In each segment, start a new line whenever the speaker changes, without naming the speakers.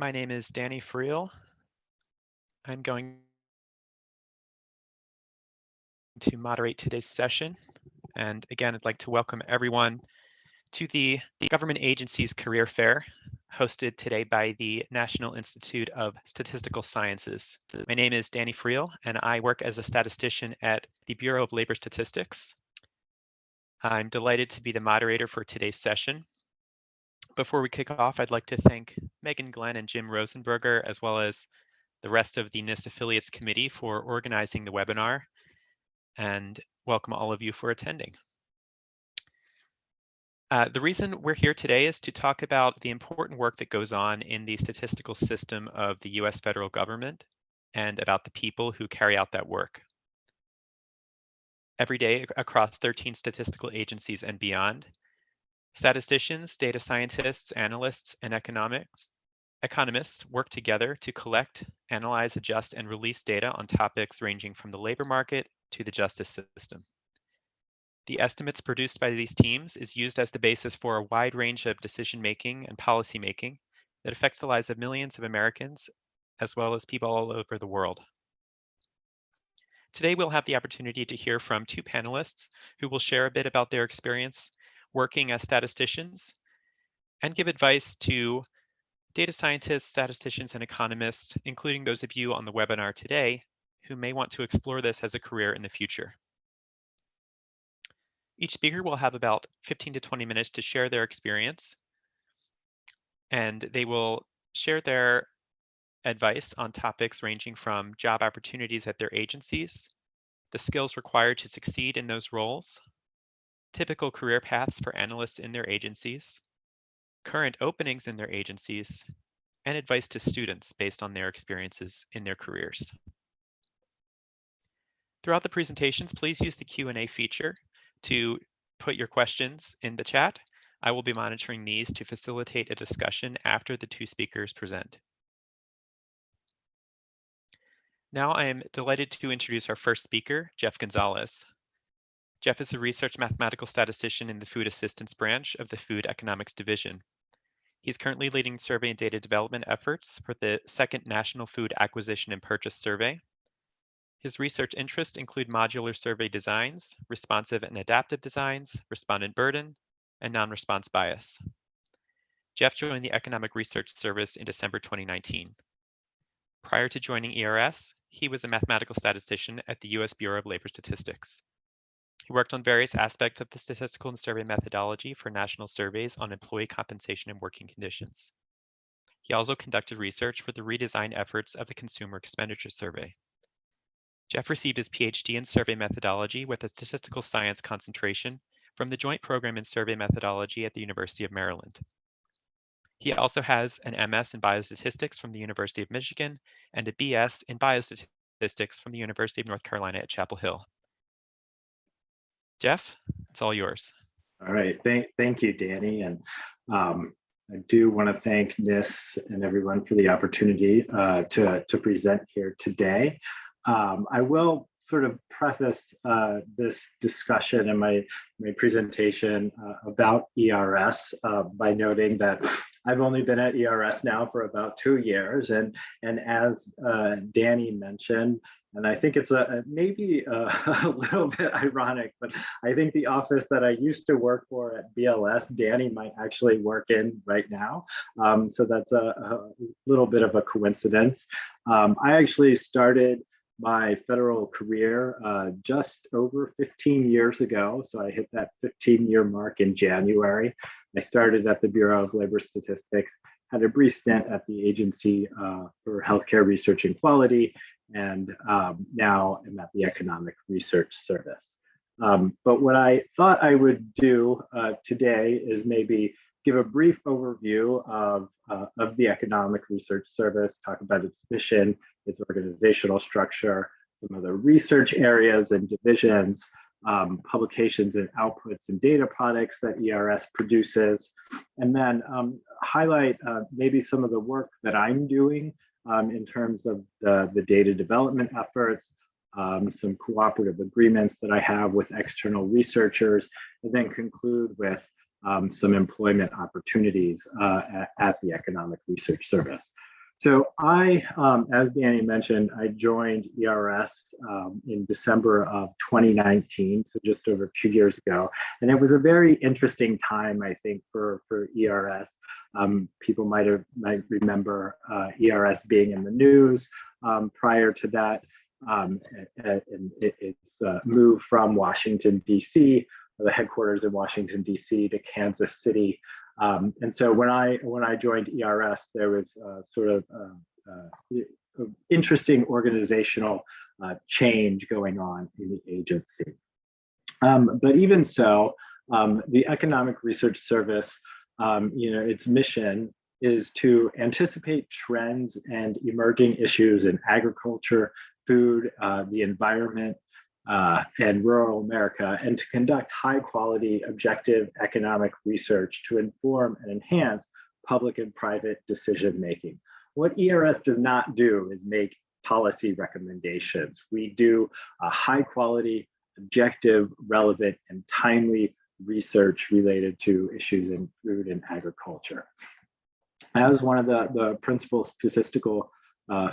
My name is Danny Friel. I'm going to moderate today's session. And again, I'd like to welcome everyone to the Government Agencies Career Fair, hosted today by the National Institute of Statistical Sciences. My name is Danny Friel, and I work as a statistician at the Bureau of Labor Statistics. I'm delighted to be the moderator for today's session. Before we kick off, I'd like to thank Megan Glenn and Jim Rosenberger, as well as the rest of the NIST Affiliates Committee for organizing the webinar, and welcome all of you for attending. The reason we're here today is to talk about the important work that goes on in the statistical system of the US federal government and about the people who carry out that work. Every day across 13 statistical agencies and beyond, statisticians, data scientists, analysts, and economists work together to collect, analyze, adjust, and release data on topics ranging from the labor market to the justice system. The estimates produced by these teams is used as the basis for a wide range of decision-making and policy-making that affects the lives of millions of Americans, as well as people all over the world. Today, we'll have the opportunity to hear from two panelists who will share a bit about their experience working as statisticians and give advice to data scientists, statisticians, and economists, including those of you on the webinar today who may want to explore this as a career in the future. Each speaker will have about 15 to 20 minutes to share their experience, and they will share their advice on topics ranging from job opportunities at their agencies, the skills required to succeed in those roles, typical career paths for analysts in their agencies, current openings in their agencies, and advice to students based on their experiences in their careers. Throughout the presentations, please use the Q&A feature to put your questions in the chat. I will be monitoring these to facilitate a discussion after the two speakers present. Now I am delighted to introduce our first speaker, Jeff Gonzalez. Jeff is a research mathematical statistician in the Food Assistance Branch of the Food Economics Division. He's currently leading survey and data development efforts for the second National Food Acquisition and Purchase Survey. His research interests include modular survey designs, responsive and adaptive designs, respondent burden, and non-response bias. Jeff joined the Economic Research Service in December 2019. Prior to joining ERS, he was a mathematical statistician at the US Bureau of Labor Statistics. He worked on various aspects of the statistical and survey methodology for national surveys on employee compensation and working conditions. He also conducted research for the redesign efforts of the Consumer Expenditure Survey. Jeff received his PhD in survey methodology with a statistical science concentration from the Joint Program in Survey Methodology at the University of Maryland. He also has an MS in biostatistics from the University of Michigan and a BS in biostatistics from the University of North Carolina at Chapel Hill. Jeff, it's all yours.
All right, thank you, Danny. And I do want to thank NIST and everyone for the opportunity to present here today. I will sort of preface this discussion and my presentation about ERS by noting that I've only been at ERS now for about 2 years, and as Danny mentioned, and I think it's maybe a little bit ironic, but I think the office that I used to work for at BLS, Danny might actually work in right now. So that's a little bit of a coincidence. I actually started my federal career just over 15 years ago. So I hit that 15-year mark in January. I started at the Bureau of Labor Statistics, had a brief stint at the Agency for Healthcare Research and Quality, and now I'm at the Economic Research Service. But what I thought I would do today is maybe give a brief overview of the Economic Research Service, talk about its mission, its organizational structure, some of the research areas and divisions, publications and outputs and data products that ERS produces, and then highlight maybe some of the work that I'm doing in terms of the data development efforts, some cooperative agreements that I have with external researchers, and then conclude with some employment opportunities at the Economic Research Service. So as Danny mentioned, I joined ERS in December of 2019, so just over 2 years ago. And it was a very interesting time, I think, for ERS. People might remember ERS being in the news prior to that. And it's moved from Washington, D.C., the headquarters in Washington, D.C., to Kansas City. And so when I joined ERS, there was sort of interesting organizational change going on in the agency. But even so, the Economic Research Service, its mission is to anticipate trends and emerging issues in agriculture, food, the environment, and rural America, and to conduct high quality, objective economic research to inform and enhance public and private decision making. What ERS does not do is make policy recommendations. We do high quality, objective, relevant, and timely research related to issues in food and agriculture. As one of the principal statistical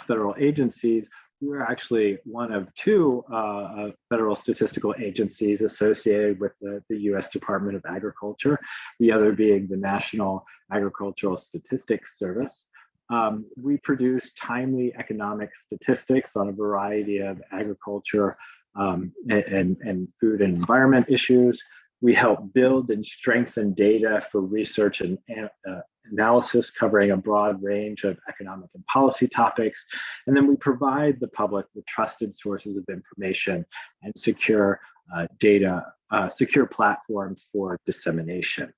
federal agencies, we're actually one of two federal statistical agencies associated with the U.S. Department of Agriculture, the other being the National Agricultural Statistics Service. We produce timely economic statistics on a variety of agriculture and food and environment issues. We help build and strengthen data for research and analysis covering a broad range of economic and policy topics. And then we provide the public with trusted sources of information and secure secure platforms for dissemination.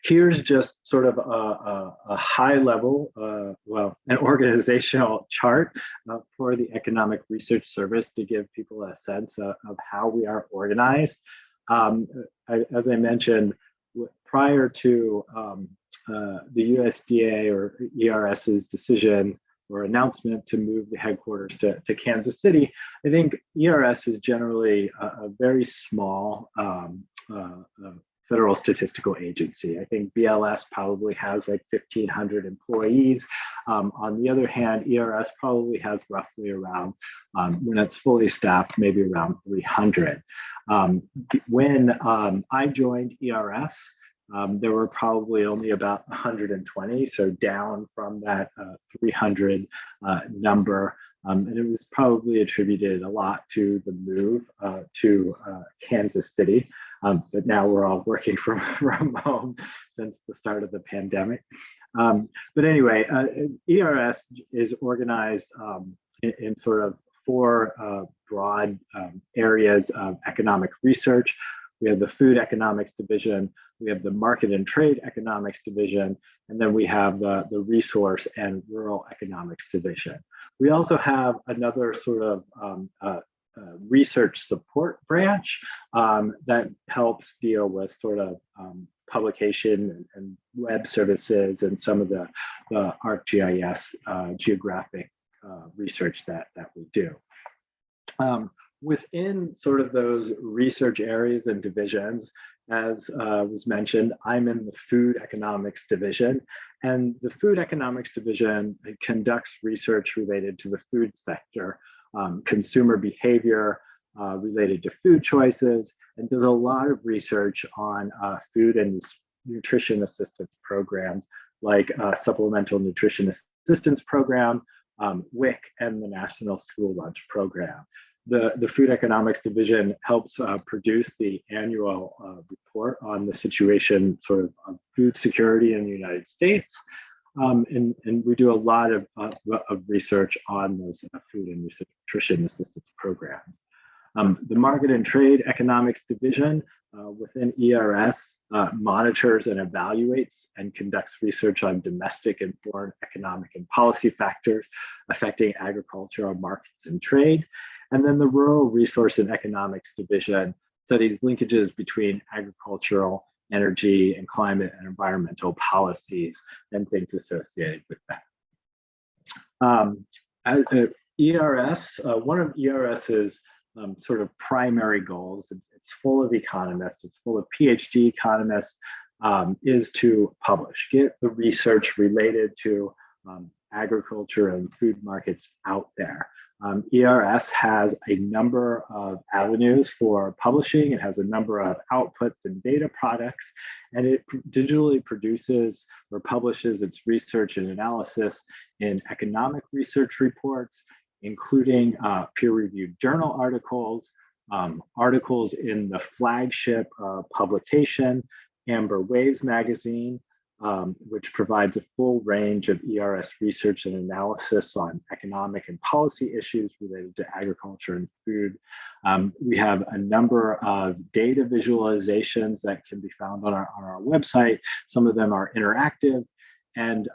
Here's just sort of a high level, an organizational chart for the Economic Research Service to give people a sense of how we are organized. As I mentioned, prior to the USDA or ERS's decision or announcement to move the headquarters to Kansas City, I think ERS is generally a very small federal statistical agency. I think BLS probably has like 1,500 employees. On the other hand, ERS probably has roughly around, when it's fully staffed, maybe around 300. When I joined ERS, there were probably only about 120, so down from that 300 number. And it was probably attributed a lot to the move to Kansas City. But now we're all working from home since the start of the pandemic. But anyway, ERS is organized in sort of four broad areas of economic research. We have the Food Economics Division, we have the Market and Trade Economics Division, and then we have the Resource and Rural Economics Division. We also have another sort of research support branch that helps deal with sort of publication and web services and some of the ArcGIS geographic research that we do. Within sort of those research areas and divisions, as was mentioned, I'm in the Food Economics Division, and the Food Economics Division conducts research related to the food sector, consumer behavior related to food choices, and does a lot of research on food and nutrition assistance programs like Supplemental Nutrition Assistance Program, WIC, and the National School Lunch Program. The Food Economics Division helps produce the annual report on the situation sort of food security in the United States. And we do a lot of research on those food and nutrition assistance programs. The Market and Trade Economics Division within ERS monitors and evaluates and conducts research on domestic and foreign economic and policy factors affecting agricultural markets and trade. And then the Rural Resource and Economics Division studies linkages between agricultural, energy, and climate and environmental policies and things associated with that. ERS, one of ERS's sort of primary goals, it's full of economists, it's full of PhD economists, is to publish, get the research related to agriculture and food markets out there. ERS has a number of avenues for publishing. It has a number of outputs and data products, and it digitally produces or publishes its research and analysis in economic research reports, including peer-reviewed journal articles, articles in the flagship publication, Amber Waves magazine, which provides a full range of ERS research and analysis on economic and policy issues related to agriculture and food. We have a number of data visualizations that can be found on our website. Some of them are interactive, and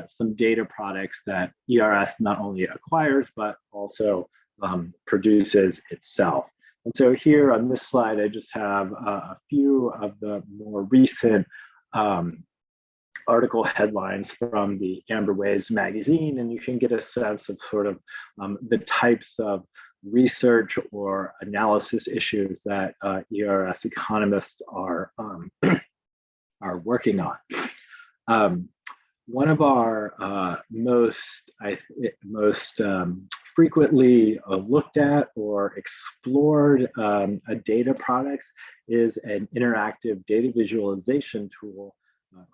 some data products that ERS not only acquires, but also produces itself. And so here on this slide, I just have a few of the more recent article headlines from the Amber Waves magazine, and you can get a sense of sort of the types of research or analysis issues that ERS economists are working on. One of our most frequently looked at or explored data products is an interactive data visualization tool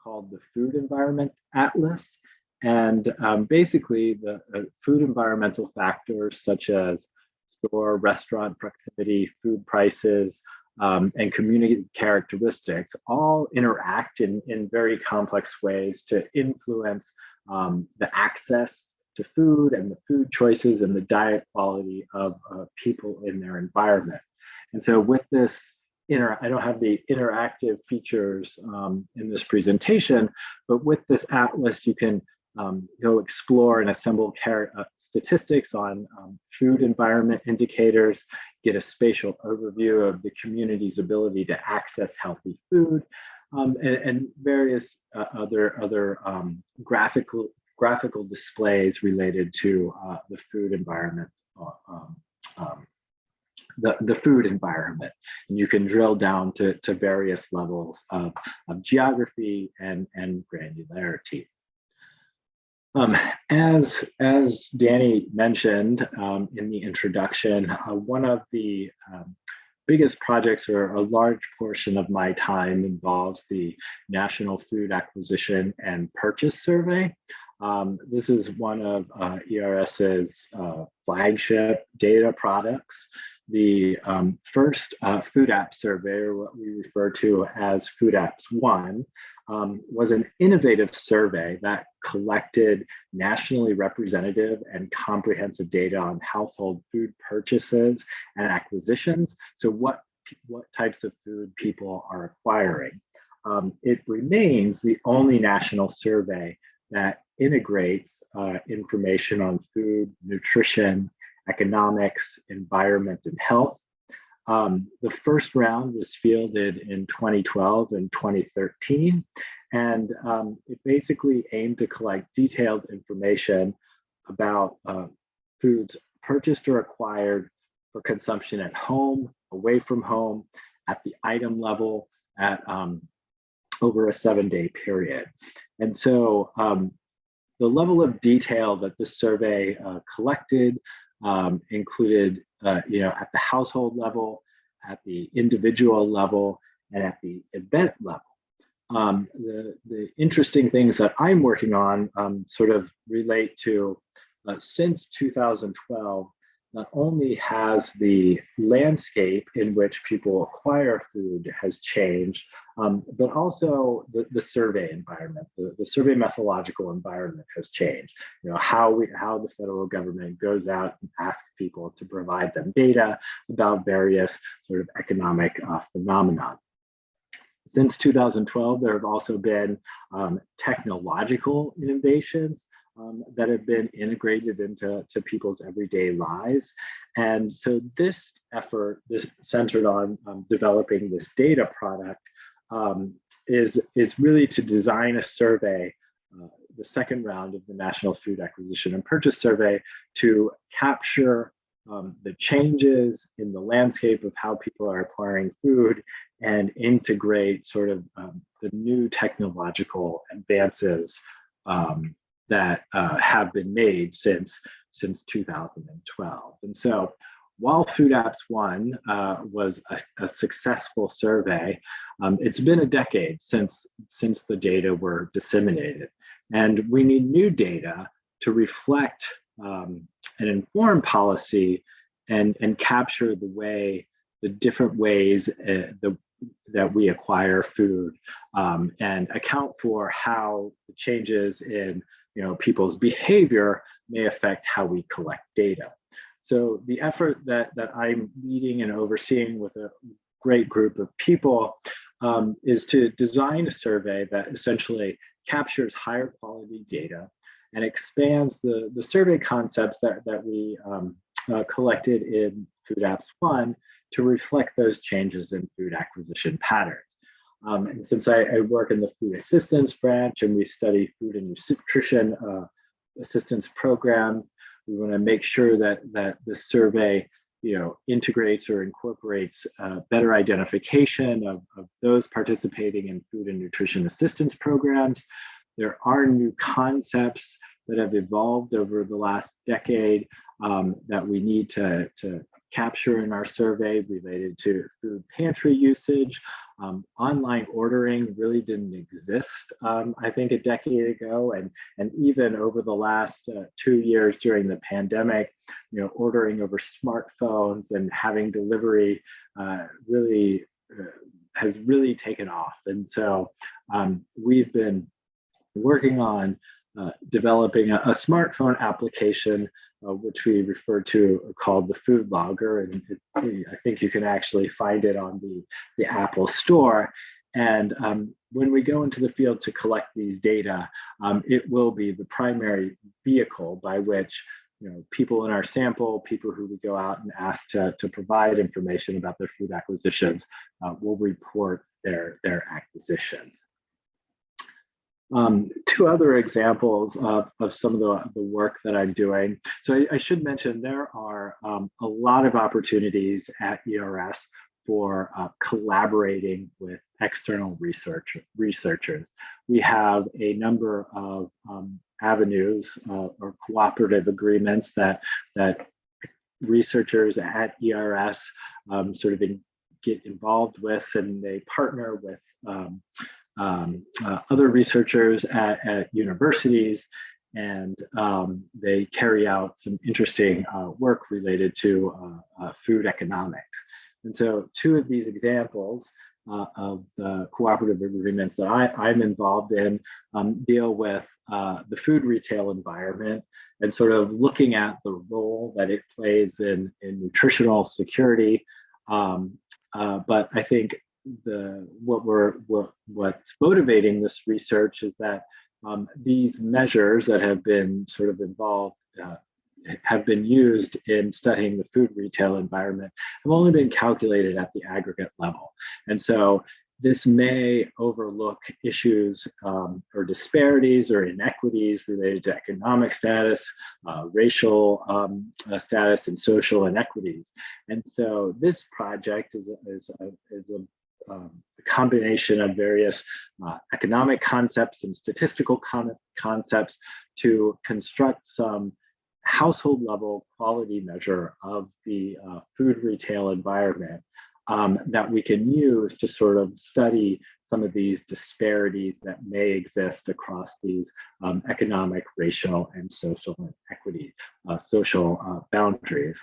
called the Food Environment Atlas. And basically the food environmental factors such as store, restaurant proximity, food prices, and community characteristics all interact in very complex ways to influence the access to food and the food choices and the diet quality of people in their environment. And so with this, I don't have the interactive features in this presentation, but with this atlas, you can go explore and assemble statistics on food environment indicators, get a spatial overview of the community's ability to access healthy food, and various other graphical displays related to the food environment, the food environment. And you can drill down to various levels of geography and granularity. As Danny mentioned in the introduction, one of the biggest projects, or a large portion of my time, involves the National Food Acquisition and Purchase Survey. This is one of ERS's flagship data products. The first Food App Survey, or what we refer to as Food Apps 1, was an innovative survey that collected nationally representative and comprehensive data on household food purchases and acquisitions. So what types of food people are acquiring. It remains the only national survey that integrates information on food, nutrition, economics, environment, and health. The first round was fielded in 2012 and 2013, and it basically aimed to collect detailed information about foods purchased or acquired for consumption at home, away from home, at the item level, at over a 7-day period. And so the level of detail that this survey collected included, at the household level, at the individual level, and at the event level. The interesting things that I'm working on sort of relate to since 2012. Not only has the landscape in which people acquire food has changed, but also the survey environment, the survey methodological environment has changed. How the federal government goes out and asks people to provide them data about various sort of economic phenomena. Since 2012, there have also been technological innovations that have been integrated into people's everyday lives. And so this effort, this centered on developing this data product, is really to design a survey, the second round of the National Food Acquisition and Purchase Survey, to capture the changes in the landscape of how people are acquiring food and integrate sort of the new technological advances have been made since 2012. And so while Food Apps One was a successful survey, it's been a decade since the data were disseminated. And we need new data to reflect and inform policy and capture the different ways that we acquire food, and account for how the changes in people's behavior may affect how we collect data. So the effort that I'm leading and overseeing with a great group of people is to design a survey that essentially captures higher quality data and expands the survey concepts that we collected in Food Apps One to reflect those changes in food acquisition patterns. And since I work in the food assistance branch and we study food and nutrition assistance programs, we want to make sure that the survey integrates or incorporates better identification of those participating in food and nutrition assistance programs. There are new concepts that have evolved over the last decade that we need to capture in our survey related to food pantry usage. Online ordering really didn't exist, I think, a decade ago, and even over the last 2 years during the pandemic, ordering over smartphones and having delivery has really taken off. And so we've been working on developing a smartphone application, which we refer to called the Food Logger, and I think you can actually find it on the Apple Store. And when we go into the field to collect these data, it will be the primary vehicle by which people in our sample, people who we go out and ask to provide information about their food acquisitions, will report their acquisitions. Two other examples of some of the work that I'm doing. So I should mention there are a lot of opportunities at ERS for collaborating with external researchers. We have a number of avenues or cooperative agreements that researchers at ERS sort of get involved with, and they partner with other researchers at universities, and they carry out some interesting work related to food economics. And so two of these examples of the cooperative agreements that I'm involved in deal with the food retail environment and sort of looking at the role that it plays in nutritional security. But I think what's motivating this research is that these measures that have been sort of involved have been used in studying the food retail environment have only been calculated at the aggregate level. And so this may overlook issues or disparities or inequities related to economic status, racial status, and social inequities. And so this project is a combination of various economic concepts and statistical concepts to construct some household level quality measure of the food retail environment that we can use to sort of study some of these disparities that may exist across these economic, racial, and social inequity, social boundaries.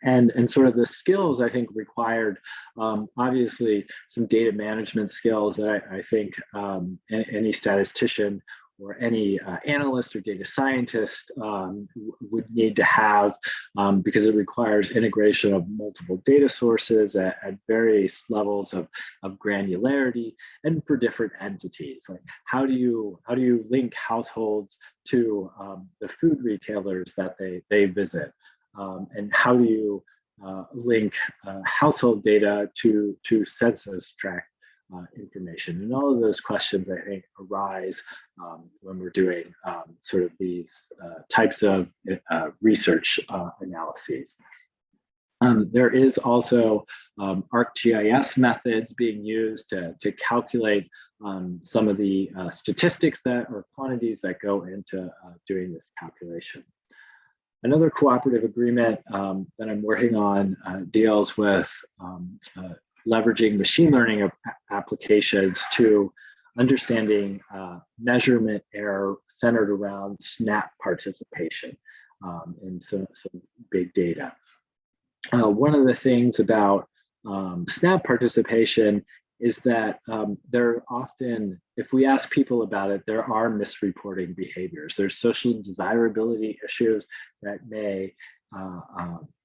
And sort of the skills I think required, obviously some data management skills that I think any statistician or any analyst or data scientist would need to have, because it requires integration of multiple data sources at various levels of granularity and for different entities. Like how do you link households to the food retailers that they visit? And how do you link household data to census tract information? And all of those questions, I think, arise when we're doing sort of these types of research analyses. There is also ArcGIS methods being used to calculate some of the statistics that or quantities that go into doing this calculation. Another cooperative agreement that I'm working on deals with leveraging machine learning applications to understanding measurement error centered around SNAP participation in some big data. One of the things about SNAP participation is that there are often, if we ask people about it, there are misreporting behaviors. There's social desirability issues that may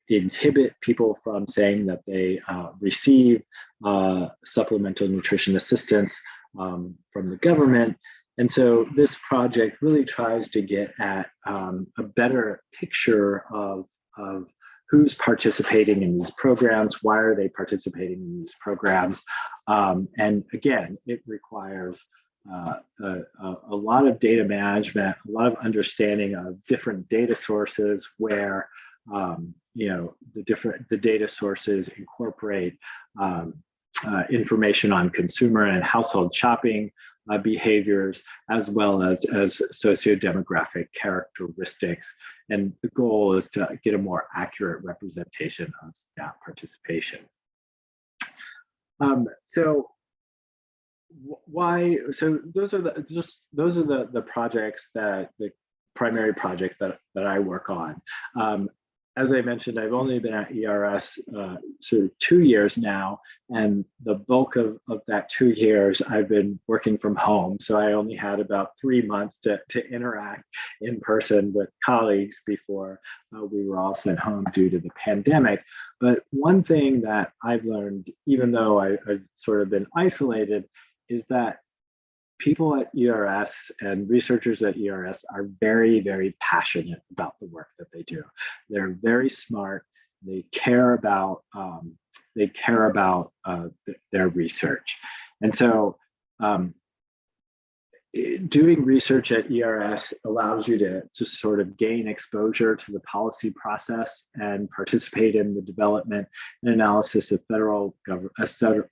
inhibit people from saying that they receive supplemental nutrition assistance from the government. And so this project really tries to get at a better picture of who's participating in these programs, why are they participating in these programs? And again, it requires a lot of data management, a lot of understanding of different data sources where the data sources incorporate information on consumer and household shopping behaviors, as well as socio-demographic characteristics. And the goal is to get a more accurate representation of SNAP participation. So those are the projects the primary projects that I work on. As I mentioned, I've only been at ERS sort of 2 years now, and the bulk of that 2 years I've been working from home. So I only had about 3 months to interact in person with colleagues before we were all sent home due to the pandemic. But one thing that I've learned, even though I've sort of been isolated, is that people at ERS and researchers at ERS are very, very passionate about the work that they do. They're very smart. They care about their research, and so doing research at ERS allows you to sort of gain exposure to the policy process and participate in the development and analysis of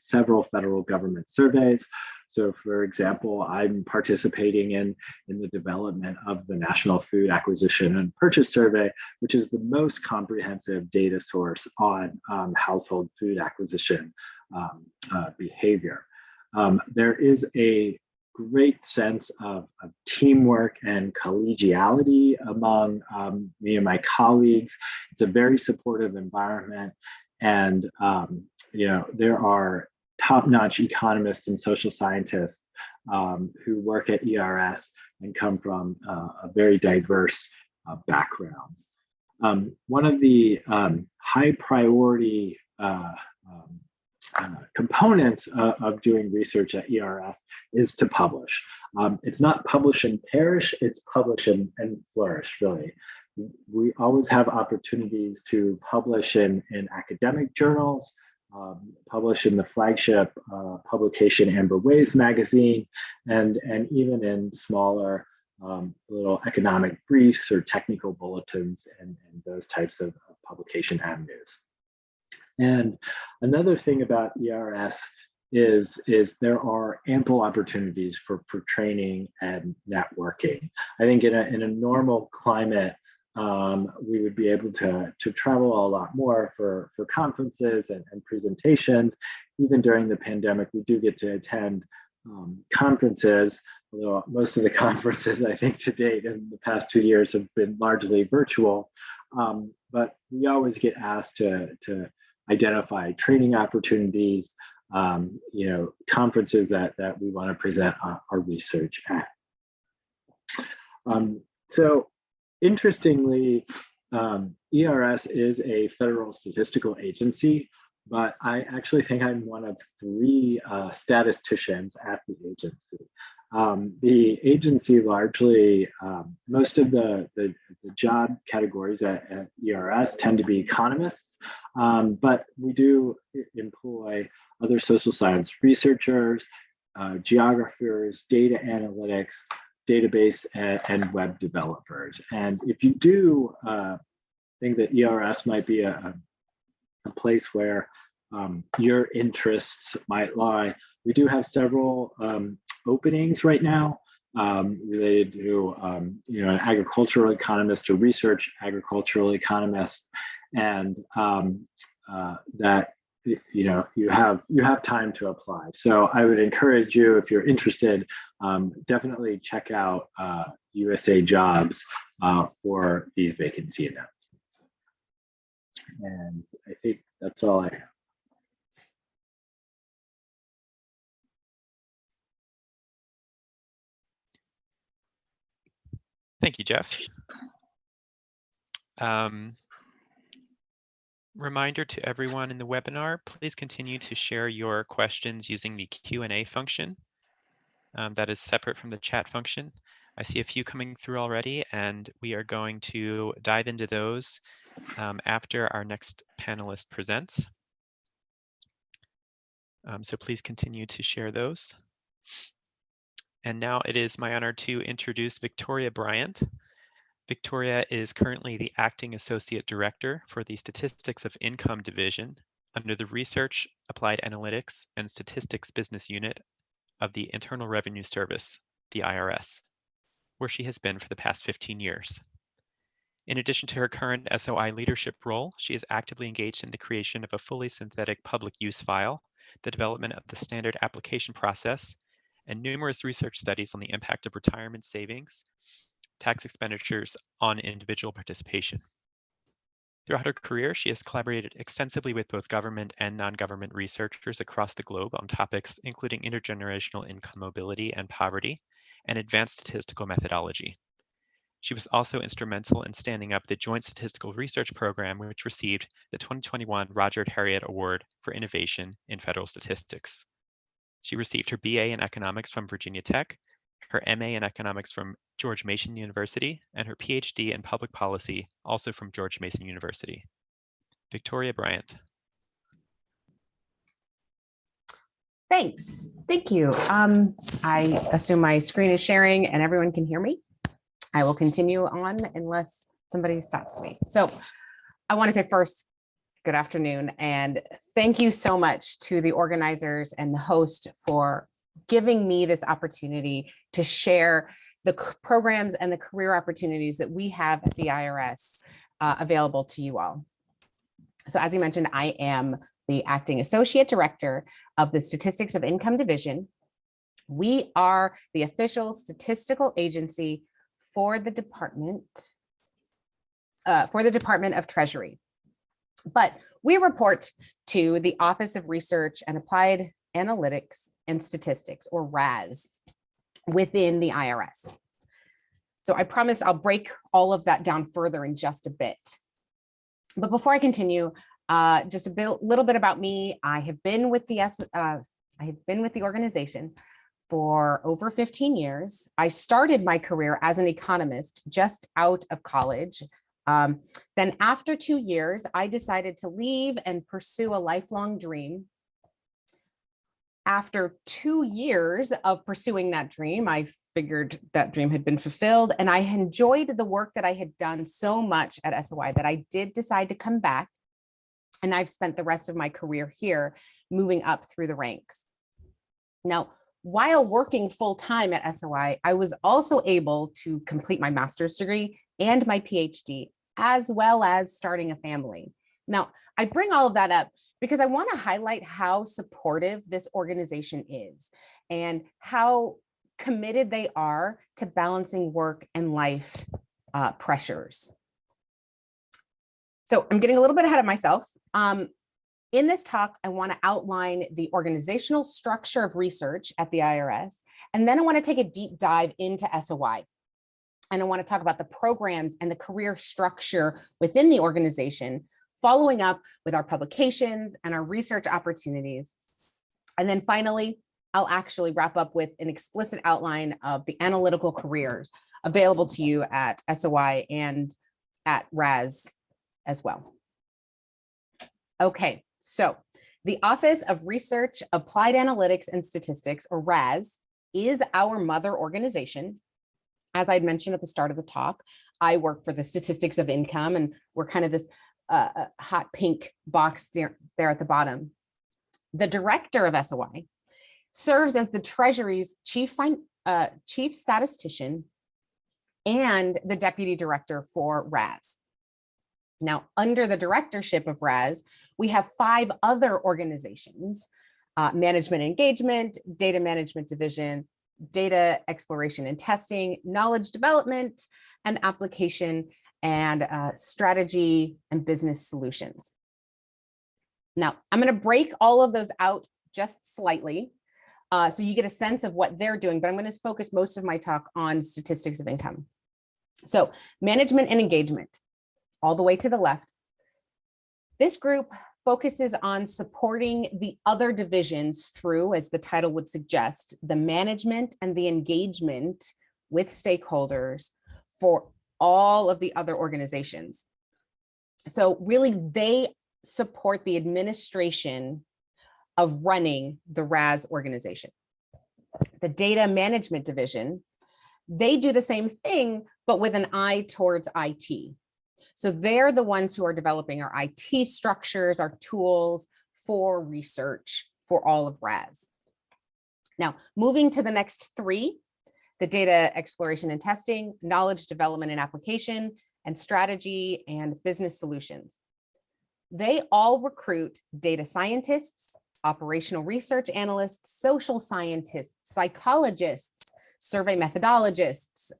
several federal government surveys. So for example, I'm participating in the development of the National Food Acquisition and Purchase Survey, which is the most comprehensive data source on household food acquisition behavior. There is a great sense of teamwork and collegiality among me and my colleagues. It's a very supportive environment, and there are top-notch economists and social scientists who work at ERS and come from a very diverse backgrounds. One of the high priority components of doing research at ERS is to publish. It's not publish and perish, it's publish and flourish, really. We always have opportunities to publish in academic journals, publish in the flagship publication Amber Ways magazine, and even in smaller little economic briefs or technical bulletins and those types of publication avenues. And another thing about ERS is there are ample opportunities for training and networking. I think in a normal climate, we would be able to travel a lot more for conferences and presentations. Even during the pandemic, we do get to attend conferences, although most of the conferences I think to date in the past 2 years have been largely virtual. But we always get asked to identify training opportunities, conferences that we want to present our research at. So interestingly, ERS is a federal statistical agency, but I actually think I'm one of 3 statisticians at the agency. The agency largely, most of the job categories at ERS tend to be economists, but we do employ other social science researchers, geographers, data analytics, database and web developers. And if you do think that ERS might be a place where your interests might lie, we do have several openings right now related to an agricultural economist or research agricultural economist, and that you have time to apply. So I would encourage you, if you're interested, definitely check out USA Jobs for these vacancy announcements. And I think that's all I have.
Thank you, Jeff. Reminder to everyone in the webinar, please continue to share your questions using the Q&A function. That is separate from the chat function. I see a few coming through already, and we are going to dive into those after our next panelist presents. So please continue to share those. And now it is my honor to introduce Victoria Bryant. Victoria is currently the Acting Associate Director for the Statistics of Income Division under the Research, Applied Analytics, and Statistics Business Unit of the Internal Revenue Service, the IRS, where she has been for the past 15 years. In addition to her current SOI leadership role, she is actively engaged in the creation of a fully synthetic public use file, the development of the standard application process, and numerous research studies on the impact of retirement savings, tax expenditures on individual participation. Throughout her career, she has collaborated extensively with both government and non-government researchers across the globe on topics including intergenerational income mobility and poverty, and advanced statistical methodology. She was also instrumental in standing up the Joint Statistical Research Program, which received the 2021 Roger Herriot Award for Innovation in Federal Statistics. She received her BA in Economics from Virginia Tech, her MA in Economics from George Mason University, and her PhD in Public Policy, also from George Mason University. Victoria Bryant.
Thanks. Thank you. I assume my screen is sharing and everyone can hear me. I will continue on unless somebody stops me. So I want to say first, good afternoon, and thank you so much to the organizers and the host for giving me this opportunity to share the programs and the career opportunities that we have at the IRS available to you all. So as you mentioned, I am the Acting Associate Director of the Statistics of Income Division. We are the official statistical agency for the Department of Treasury. But we report to the Office of Research and Applied Analytics and Statistics, or RAS, within the IRS. So I promise I'll break all of that down further in just a bit. But before I continue, just a little bit about me. I have been with the organization for over 15 years. I started my career as an economist just out of college. Then after 2 years, I decided to leave and pursue a lifelong dream. After 2 years of pursuing that dream, I figured that dream had been fulfilled, and I enjoyed the work that I had done so much at SOI that I did decide to come back, and I've spent the rest of my career here, moving up through the ranks. Now, while working full-time at SOI, I was also able to complete my master's degree and my PhD, as well as starting a family. Now, I bring all of that up because I want to highlight how supportive this organization is and how committed they are to balancing work and life pressures. So I'm getting a little bit ahead of myself. In this talk, I want to outline the organizational structure of research at the IRS, and then I want to take a deep dive into SOI. And I want to talk about the programs and the career structure within the organization, following up with our publications and our research opportunities. And then finally, I'll actually wrap up with an explicit outline of the analytical careers available to you at SOI and at RAS as well. Okay, so the Office of Research, Applied Analytics and Statistics, or RAS, is our mother organization. As I'd mentioned at the start of the talk, I work for the Statistics of Income, and we're kind of this hot pink box there at the bottom. The director of SOI serves as the Treasury's chief statistician and the deputy director for RAS. Now, under the directorship of RAS, we have 5 other organizations: Management Engagement, Data Management Division, Data Exploration and Testing, Knowledge Development and Application, and Strategy and Business Solutions. Now, I'm going to break all of those out just slightly so you get a sense of what they're doing, but I'm going to focus most of my talk on statistics of income. So, Management and Engagement, all the way to the left. This group focuses on supporting the other divisions through, as the title would suggest, the management and the engagement with stakeholders for all of the other organizations. So really, they support the administration of running the RAS organization. The Data Management Division, they do the same thing, but with an eye towards IT. So they're the ones who are developing our IT structures, our tools for research for all of RAS. Now, moving to the next 3, the Data Exploration and Testing, Knowledge Development and Application, and Strategy and Business Solutions. They all recruit data scientists, operational research analysts, social scientists, psychologists, survey methodologists,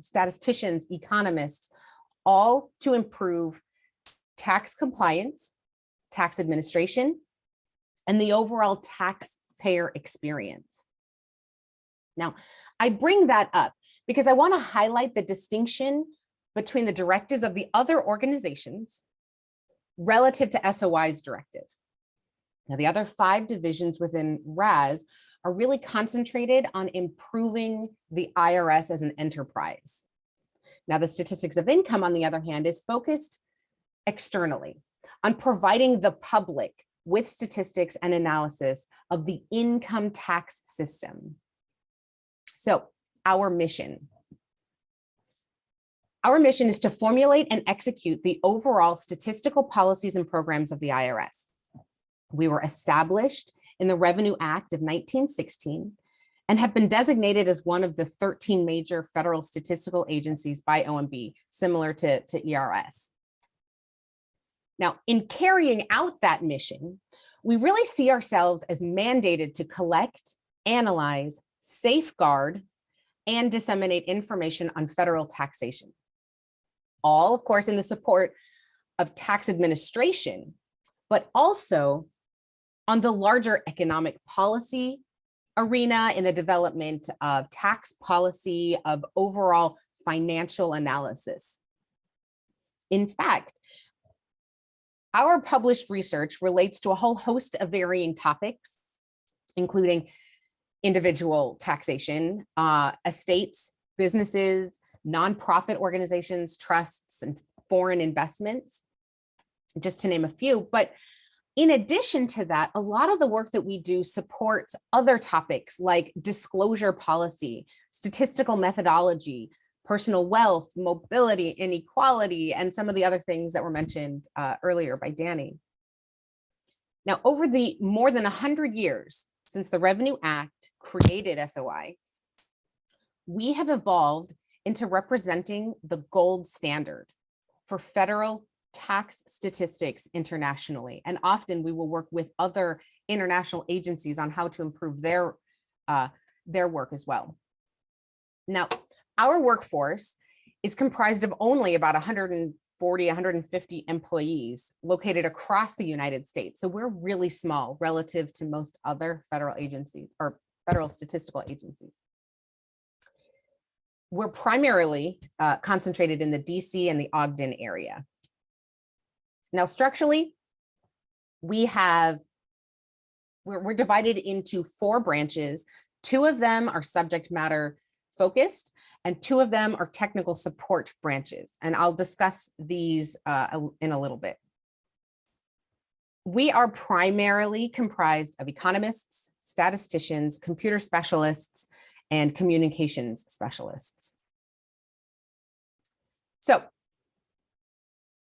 statisticians, economists, all to improve tax compliance, tax administration, and the overall taxpayer experience. Now, I bring that up because I want to highlight the distinction between the directives of the other organizations relative to SOI's directive. Now, the other 5 divisions within RAS are really concentrated on improving the IRS as an enterprise. Now, the statistics of income, on the other hand, is focused externally on providing the public with statistics and analysis of the income tax system. So our mission is to formulate and execute the overall statistical policies and programs of the IRS. We were established in the Revenue Act of 1916 and have been designated as one of the 13 major federal statistical agencies by OMB, similar to ERS. Now, in carrying out that mission, we really see ourselves as mandated to collect, analyze, safeguard, and disseminate information on federal taxation. All, of course, in the support of tax administration, but also on the larger economic policy arena in the development of tax policy, of overall financial analysis. In fact, our published research relates to a whole host of varying topics, including individual taxation, estates, businesses, nonprofit organizations, trusts, and foreign investments, just to name a few. But in addition to that, a lot of the work that we do supports other topics like disclosure policy, statistical methodology, personal wealth, mobility, inequality, and some of the other things that were mentioned earlier by Danny. Now, over the more than 100 years since the Revenue Act created SOI, we have evolved into representing the gold standard for federal tax statistics internationally. And often we will work with other international agencies on how to improve their work as well. Now, our workforce is comprised of only about 140, 150 employees located across the United States. So we're really small relative to most other federal agencies or federal statistical agencies. We're primarily concentrated in the DC and the Ogden area. Now, structurally, we're divided into 4 branches. 2 of them are subject matter focused, and 2 of them are technical support branches. And I'll discuss these in a little bit. We are primarily comprised of economists, statisticians, computer specialists, and communications specialists. So,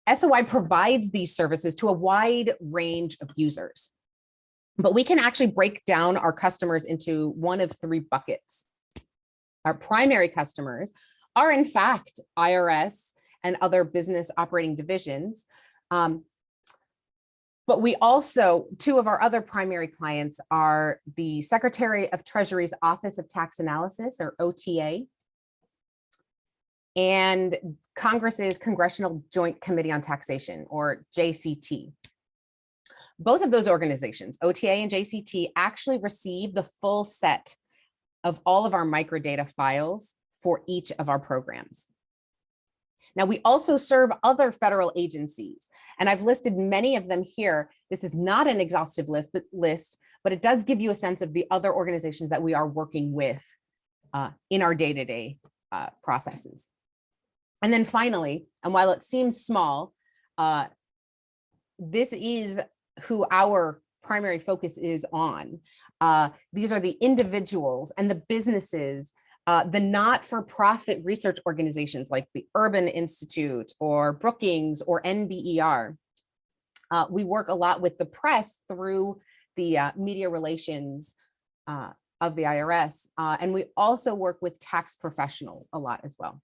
SOI provides these services to a wide range of users. But we can actually break down our customers into one of three buckets. Our primary customers are in fact IRS and other business operating divisions. But we also, two of our other primary clients are the Secretary of Treasury's Office of Tax Analysis, or OTA, and Congress's Congressional Joint Committee on Taxation, or JCT. Both of those organizations, OTA and JCT, actually receive the full set of all of our microdata files for each of our programs. Now, we also serve other federal agencies, and I've listed many of them here. This is not an exhaustive list, but it does give you a sense of the other organizations that we are working with in our day-to-day processes. And then finally, and while it seems small, this is who our primary focus is on. These are the individuals and the businesses, the not-for-profit research organizations like the Urban Institute or Brookings or NBER. We work a lot with the press through the media relations of the IRS, and we also work with tax professionals a lot as well.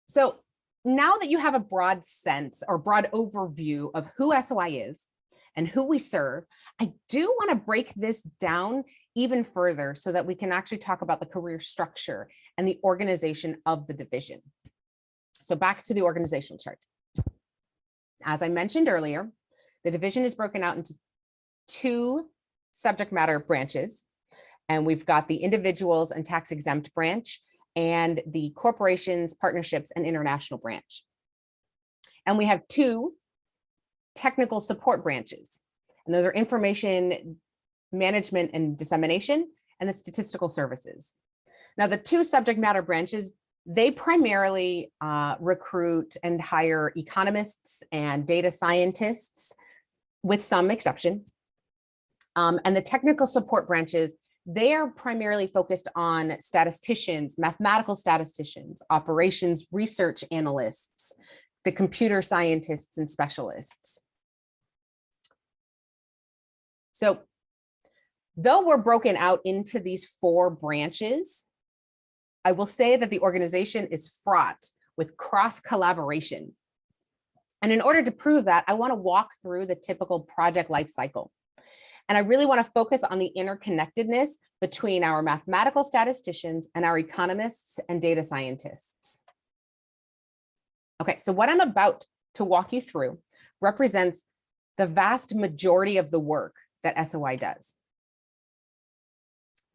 So now that you have a broad sense or broad overview of who SOI is and who we serve, I do want to break this down even further so that we can actually talk about the career structure and the organization of the division. So back to the organizational chart. As I mentioned earlier, the division is broken out into two subject matter branches, and we've got the individuals and tax exempt branch and the corporations, partnerships, and international branch. And we have two technical support branches, and those are information management and dissemination and the statistical services. Now, the two subject matter branches, they primarily recruit and hire economists and data scientists, with some exception. And the technical support branches, they are primarily focused on statisticians, mathematical statisticians, operations research analysts, the computer scientists and specialists. So though we're broken out into these four branches, I will say that the organization is fraught with cross collaboration. And in order to prove that, I want to walk through the typical project lifecycle. And I really want to focus on the interconnectedness between our mathematical statisticians and our economists and data scientists. Okay, so what I'm about to walk you through represents the vast majority of the work that SOI does.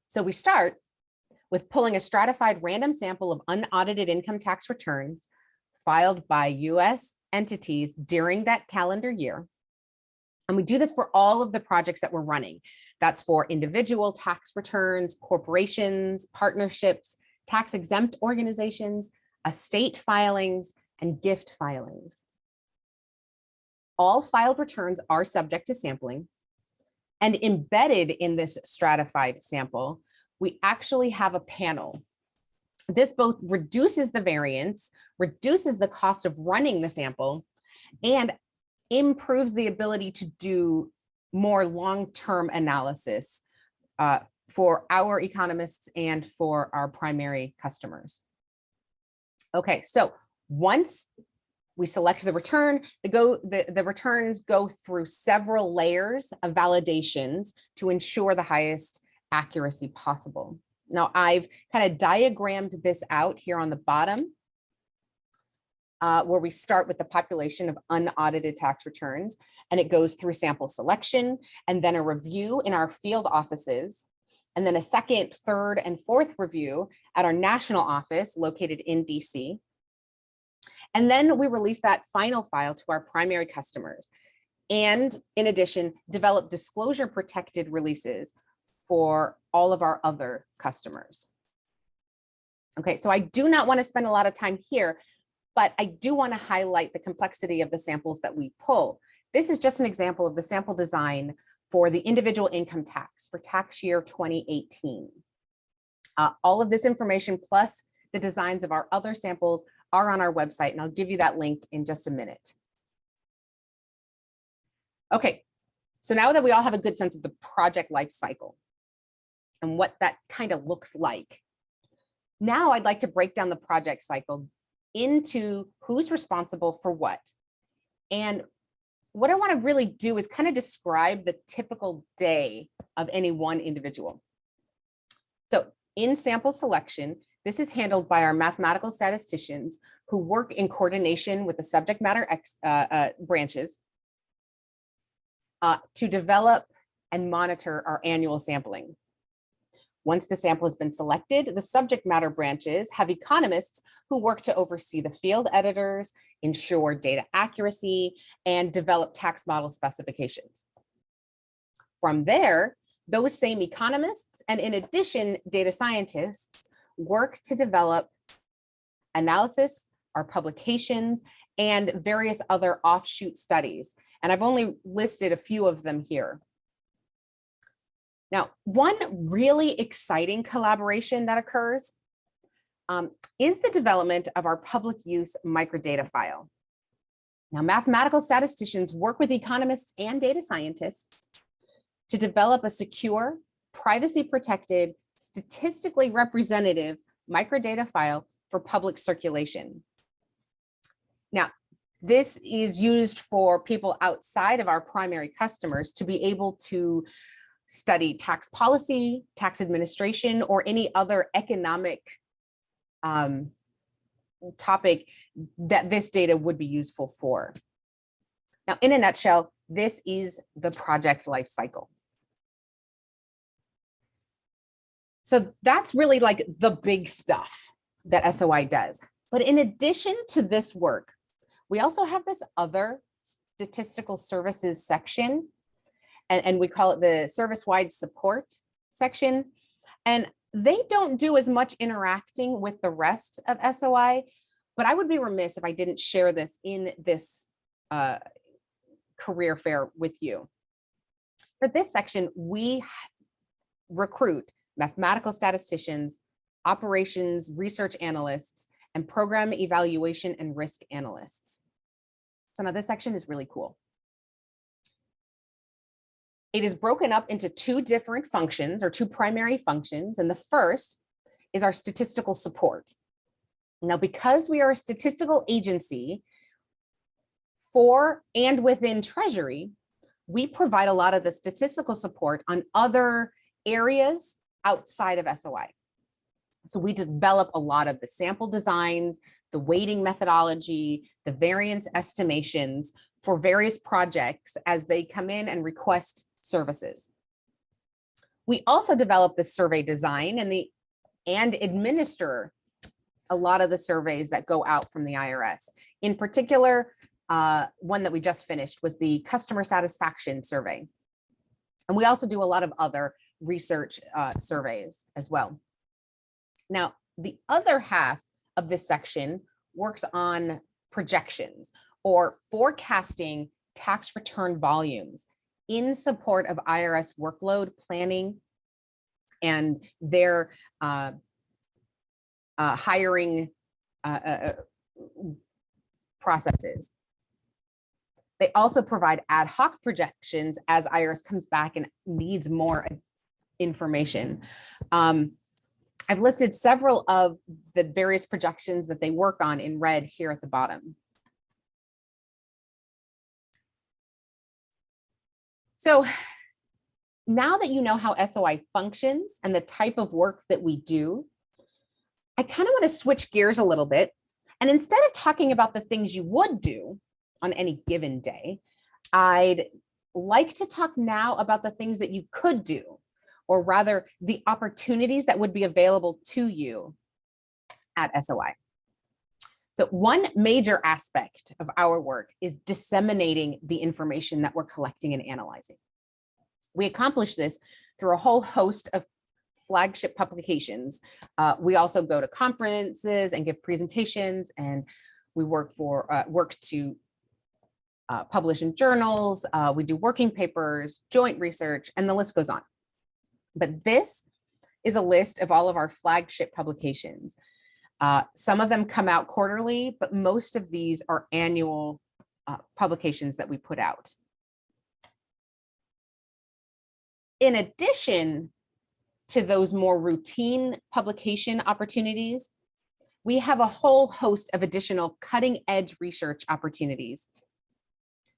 So we start with pulling a stratified random sample of unaudited income tax returns filed by US entities during that calendar year. And we do this for all of the projects that we're running. That's for individual tax returns, corporations, partnerships, tax exempt organizations, estate filings, and gift filings. All filed returns are subject to sampling. And embedded in this stratified sample, we actually have a panel. This both reduces the variance, reduces the cost of running the sample, and improves the ability to do more long-term analysis for our economists and for our primary customers. Okay, so once we select the return, the returns go through several layers of validations to ensure the highest accuracy possible. Now, I've kind of diagrammed this out here on the bottom, where we start with the population of unaudited tax returns, and it goes through sample selection, and then a review in our field offices, and then a second, third, and fourth review at our national office located in DC. And then we release that final file to our primary customers. And in addition, develop disclosure protected releases for all of our other customers. Okay, so I do not want to spend a lot of time here, but I do want to highlight the complexity of the samples that we pull. This is just an example of the sample design for the individual income tax for tax year 2018. All of this information plus the designs of our other samples are on our website, and I'll give you that link in just a minute. Okay, So now that we all have a good sense of the project life cycle and what that kind of looks like, now I'd like to break down the project cycle into who's responsible for what. And what I want to really do is kind of describe the typical day of any one individual. So in sample selection, this is handled by our mathematical statisticians who work in coordination with the subject matter branches to develop and monitor our annual sampling. Once the sample has been selected, the subject matter branches have economists who work to oversee the field editors, ensure data accuracy, and develop tax model specifications. From there, those same economists, and in addition, data scientists, work to develop analysis, our publications, and various other offshoot studies. And I've only listed a few of them here. Now, one really exciting collaboration that occurs is the development of our public use microdata file. Now, mathematical statisticians work with economists and data scientists to develop a secure, privacy protected, statistically representative microdata file for public circulation. Now, this is used for people outside of our primary customers to be able to study tax policy, tax administration, or any other economic topic that this data would be useful for. Now, in a nutshell, this is the project life cycle. So that's really like the big stuff that SOI does. But in addition to this work, we also have this other statistical services section, and we call it the service-wide support section. And they don't do as much interacting with the rest of SOI, but I would be remiss if I didn't share this in this career fair with you. For this section, we recruit mathematical statisticians, operations research analysts, and program evaluation and risk analysts. So now this section is really cool. It is broken up into two different functions, or two primary functions. And the first is our statistical support. Now, because we are a statistical agency for and within Treasury, we provide a lot of the statistical support on other areas outside of SOI. So we develop a lot of the sample designs, the weighting methodology, the variance estimations for various projects as they come in and request services. We also develop the survey design and administer a lot of the surveys that go out from the IRS. In particular, one that we just finished was the customer satisfaction survey. And we also do a lot of other research surveys as well. Now, the other half of this section works on projections or forecasting tax return volumes in support of IRS workload planning and their hiring processes. They also provide ad hoc projections as IRS comes back and needs more information. I've listed several of the various projections that they work on in red here at the bottom. So now that you know how SOI functions and the type of work that we do, I kind of want to switch gears a little bit. And instead of talking about the things you would do on any given day, I'd like to talk now about the things that you could do, or rather the opportunities that would be available to you at SOI. So one major aspect of our work is disseminating the information that we're collecting and analyzing. We accomplish this through a whole host of flagship publications. We also go to conferences and give presentations, and we work to publish in journals. We do working papers, joint research, and the list goes on. But this is a list of all of our flagship publications. Some of them come out quarterly, but most of these are annual publications that we put out. In addition to those more routine publication opportunities, we have a whole host of additional cutting edge research opportunities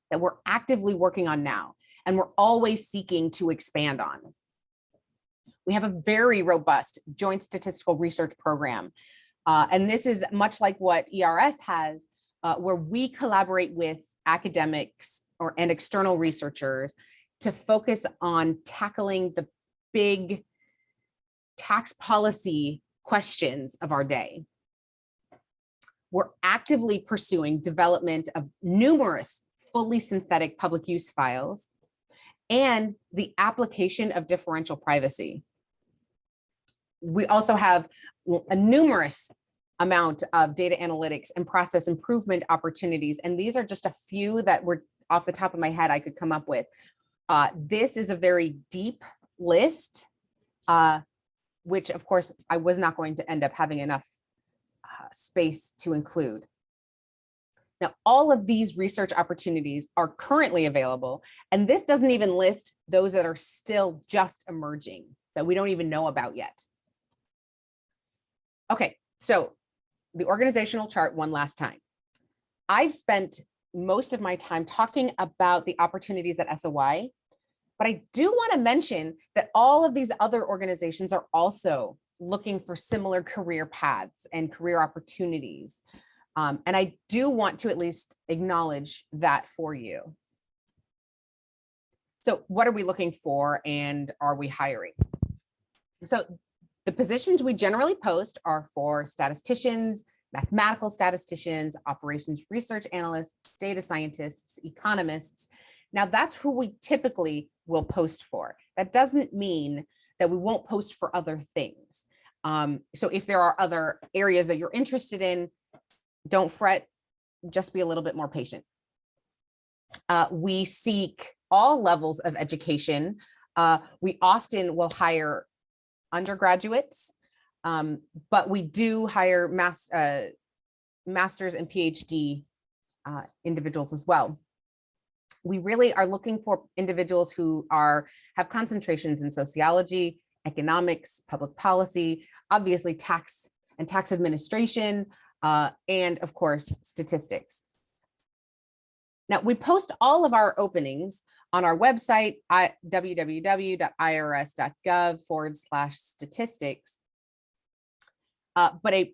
that we're actively working on now, and we're always seeking to expand on. We have a very robust joint statistical research program. And this is much like what ERS has, where we collaborate with academics and external researchers to focus on tackling the big tax policy questions of our day. We're actively pursuing development of numerous fully synthetic public use files and the application of differential privacy. We also have a numerous amount of data analytics and process improvement opportunities. And these are just a few that were off the top of my head I could come up with. This is a very deep list, which of course I was not going to end up having enough space to include. Now, all of these research opportunities are currently available, and this doesn't even list those that are still just emerging that we don't even know about yet. Okay, so the organizational chart one last time. I've spent most of my time talking about the opportunities at SOI, but I do want to mention that all of these other organizations are also looking for similar career paths and career opportunities. And I do want to at least acknowledge that for you. So what are we looking for, and are we hiring? So the positions we generally post are for statisticians, mathematical statisticians, operations research analysts, data scientists, economists. Now that's who we typically will post for. That doesn't mean that we won't post for other things. So if there are other areas that you're interested in, don't fret, just be a little bit more patient. We seek all levels of education. We often will hire undergraduates, but we do hire master's and PhD individuals as well. We really are looking for individuals who have concentrations in sociology, economics, public policy, obviously tax and tax administration, and of course, statistics. Now, we post all of our openings on our website at www.irs.gov/statistics. But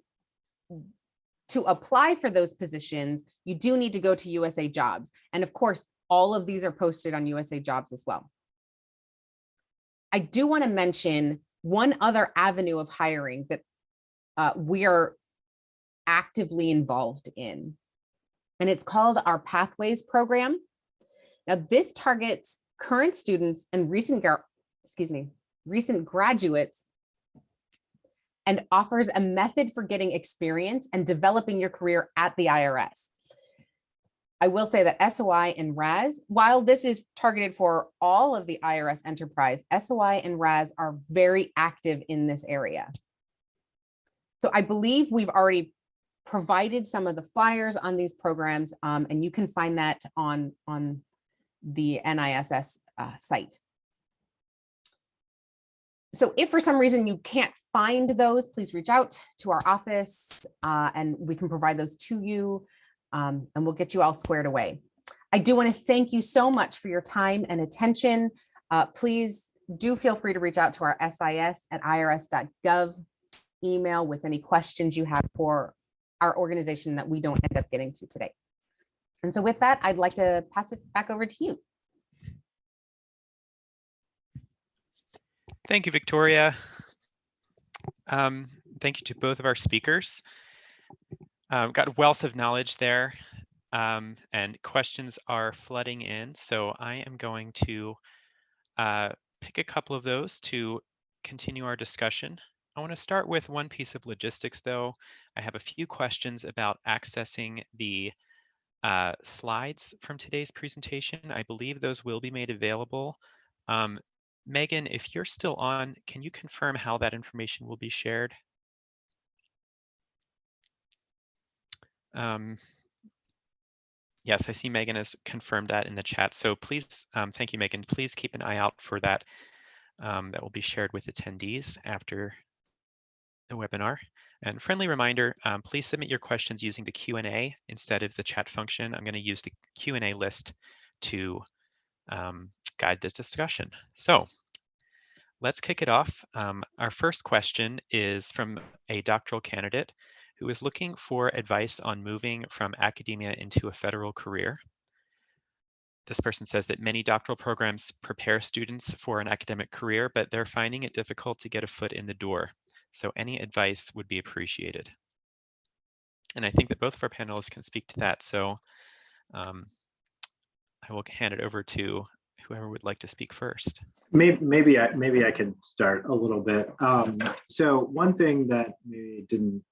to apply for those positions, you do need to go to USA Jobs. And of course, all of these are posted on USA Jobs as well. I do want to mention one other avenue of hiring that we are actively involved in, and it's called our Pathways program. Now, this targets current students and recent graduates and offers a method for getting experience and developing your career at the IRS. I will say that SOI and RAS, while this is targeted for all of the IRS enterprise, SOI and RAS are very active in this area. So I believe we've already provided some of the flyers on these programs, and you can find that on the NISS site. So if for some reason you can't find those, please reach out to our office and we can provide those to you, and we'll get you all squared away. I do want to thank you so much for your time and attention. Please do feel free to reach out to our SIS@irs.gov email with any questions you have for our organization that we don't end up getting to today. And so with that, I'd like to pass it back over to you.
Thank you, Victoria. Thank you to both of our speakers. Got a wealth of knowledge there, and questions are flooding in. So I am going to pick a couple of those to continue our discussion. I want to start with one piece of logistics, though. I have a few questions about accessing the slides from today's presentation. I believe those will be made available. Megan, if you're still on, can you confirm how that information will be shared? Yes, I see Megan has confirmed that in the chat. So please, thank you, Megan. Please keep an eye out for that that will be shared with attendees after the webinar. And friendly reminder, please submit your questions using the Q&A instead of the chat function. I'm going to use the Q&A list to guide this discussion. So let's kick it off. Our first question is from a doctoral candidate who is looking for advice on moving from academia into a federal career. This person says that many doctoral programs prepare students for an academic career, but they're finding it difficult to get a foot in the door. So any advice would be appreciated. And I think that both of our panelists can speak to that. So I will hand it over to whoever would like to speak first.
Maybe I can start a little bit. So one thing that maybe didn't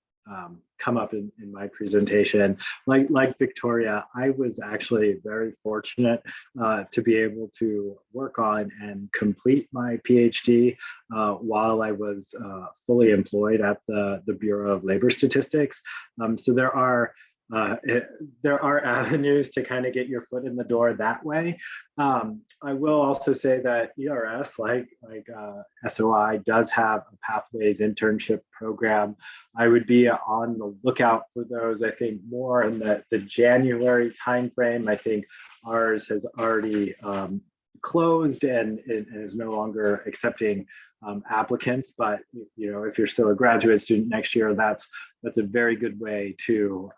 come up in my presentation, like Victoria, I was actually very fortunate to be able to work on and complete my PhD while I was fully employed at the Bureau of Labor Statistics. So there are avenues to kind of get your foot in the door that way. I will also say that ERS, like SOI, does have a Pathways internship program. I would be on the lookout for those, I think, more in the January timeframe. I think ours has already closed and is no longer accepting applicants, but if you're still a graduate student next year, that's a very good way to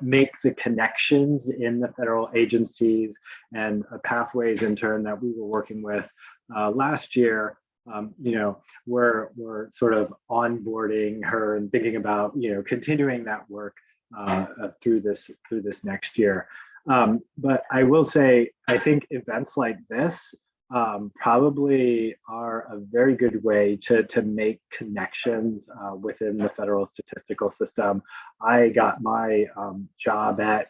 make the connections in the federal agencies. And a Pathways intern that we were working with last year, we're sort of onboarding her and thinking about continuing that work through this next year. But I will say, I think events like this probably are a very good way to make connections within the federal statistical system. I got my job at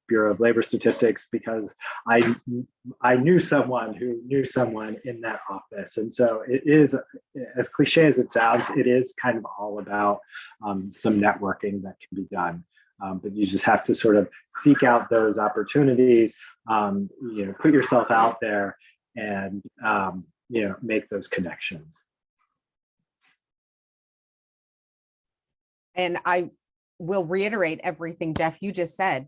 Bureau of Labor Statistics because I knew someone who knew someone in that office. And so it is, as cliche as it sounds, it is kind of all about some networking that can be done. But you just have to sort of seek out those opportunities, put yourself out there and, make those connections.
And I will reiterate everything, Jeff, you just said.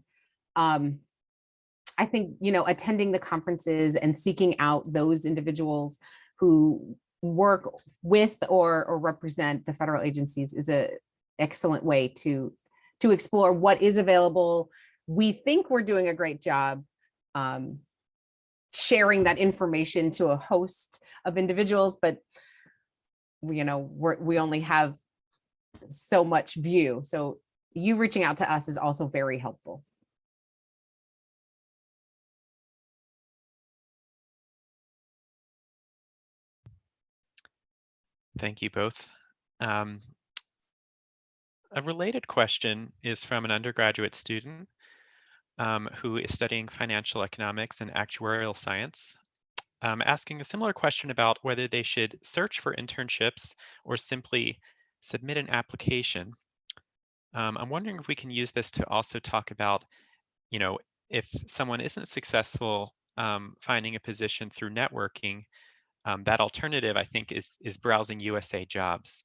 I think, attending the conferences and seeking out those individuals who work with or represent the federal agencies is an excellent way to explore what is available. We think we're doing a great job sharing that information to a host of individuals, but we only have so much view. So you reaching out to us is also very helpful.
Thank you both. A related question is from an undergraduate student who is studying financial economics and actuarial science, asking a similar question about whether they should search for internships or simply submit an application. I'm wondering if we can use this to also talk about, if someone isn't successful finding a position through networking, that alternative, I think, is browsing USA Jobs.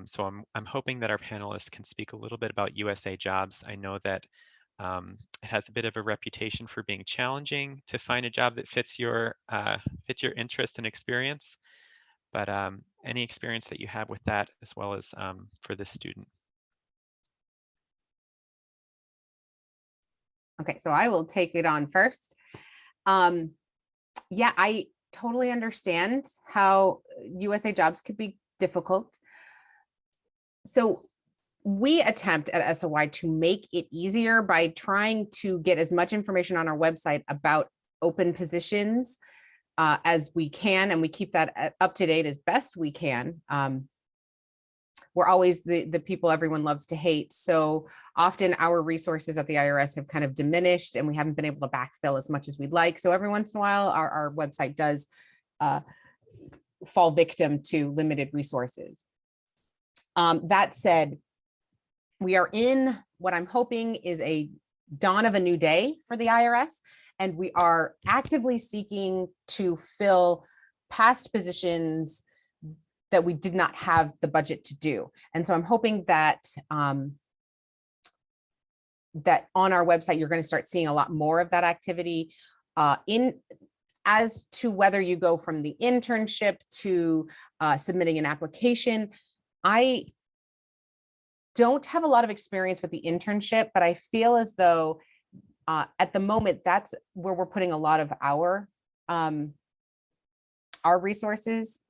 So I'm hoping that our panelists can speak a little bit about USA Jobs. I know that it has a bit of a reputation for being challenging to find a job that fits your interest and experience. But any experience that you have with that, as well as for this student.
Okay, so I will take it on first. Yeah, I totally understand how USA Jobs could be difficult. So we attempt at SOI to make it easier by trying to get as much information on our website about open positions as we can, and we keep that up to date as best we can. We're always the people everyone loves to hate. So often our resources at the IRS have kind of diminished and we haven't been able to backfill as much as we'd like. So every once in a while, our website does fall victim to limited resources. That said, we are in what I'm hoping is a dawn of a new day for the IRS, and we are actively seeking to fill past positions that we did not have the budget to do. And so I'm hoping that that on our website, you're going to start seeing a lot more of that activity as to whether you go from the internship to submitting an application. I don't have a lot of experience with the internship, but I feel as though at the moment, that's where we're putting a lot of our resources.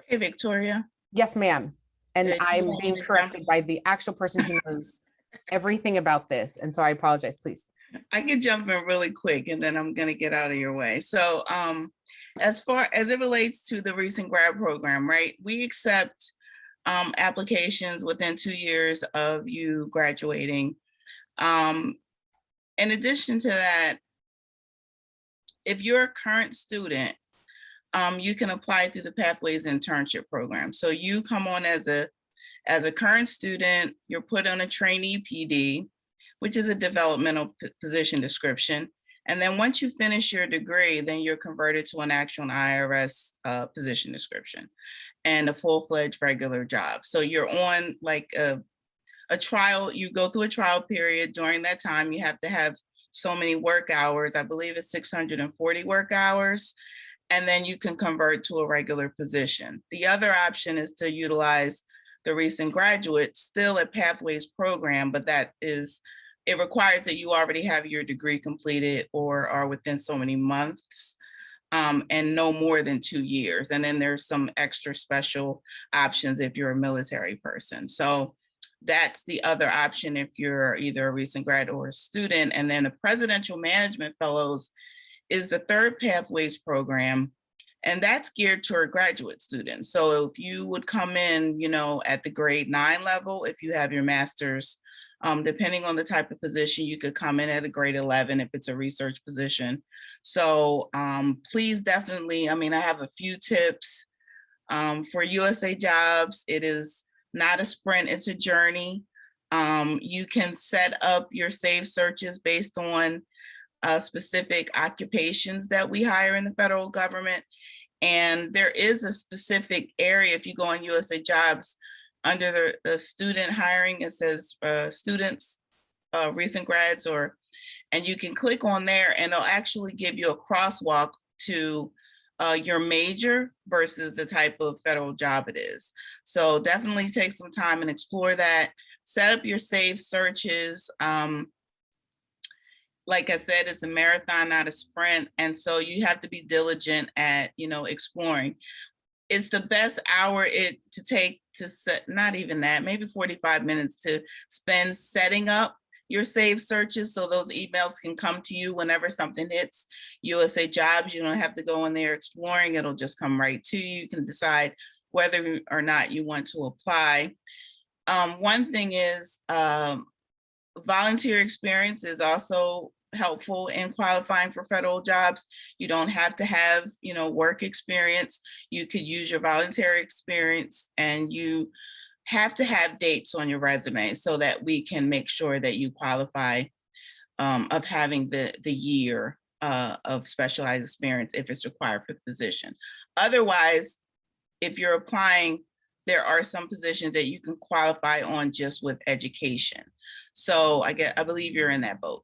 Hey, Victoria.
Yes, ma'am. And
Yeah, you
I'm
want
being
me to
corrected by the actual person who knows everything about this. And so I apologize, please.
I can jump in really quick and then I'm gonna get out of your way. So as far as it relates to the recent grad program, right? We accept applications within 2 years of you graduating. In addition to that, if you're a current student, you can apply through the Pathways Internship Program. So you come on as a current student, you're put on a trainee PD, which is a developmental position description. And then once you finish your degree, then you're converted to an actual IRS position description and a full-fledged regular job. So you're on like a trial, you go through a trial period. During that time, you have to have so many work hours. I believe it's 640 work hours. And then you can convert to a regular position. The other option is to utilize the recent graduate, still a Pathways program, but it requires that you already have your degree completed or are within so many months and no more than 2 years. And then there's some extra special options if you're a military person. So that's the other option if you're either a recent grad or a student. And then the Presidential Management Fellows is the third Pathways program, and that's geared toward graduate students. So if you would come in, at the grade 9 level, if you have your master's, depending on the type of position, you could come in at a grade 11 if it's a research position. So please definitely, I have a few tips for USA Jobs. It is not a sprint, it's a journey. You can set up your saved searches based on specific occupations that we hire in the federal government. And there is a specific area, if you go on USA Jobs, under the student hiring, it says students, recent grads, and you can click on there and it'll actually give you a crosswalk to your major versus the type of federal job it is. So definitely take some time and explore that. Set up your saved searches. Like I said, it's a marathon, not a sprint. And so you have to be diligent at, exploring. It's the best hour to take to set, not even that, maybe 45 minutes to spend setting up your saved searches so those emails can come to you whenever something hits USA Jobs. You don't have to go in there exploring, it'll just come right to you. You can decide whether or not you want to apply. One thing is, volunteer experience is also helpful in qualifying for federal jobs. You don't have to have, work experience. You could use your voluntary experience, and you have to have dates on your resume so that we can make sure that you qualify of having the year of specialized experience if it's required for the position. Otherwise, if you're applying, there are some positions that you can qualify on just with education. So I believe you're in that boat.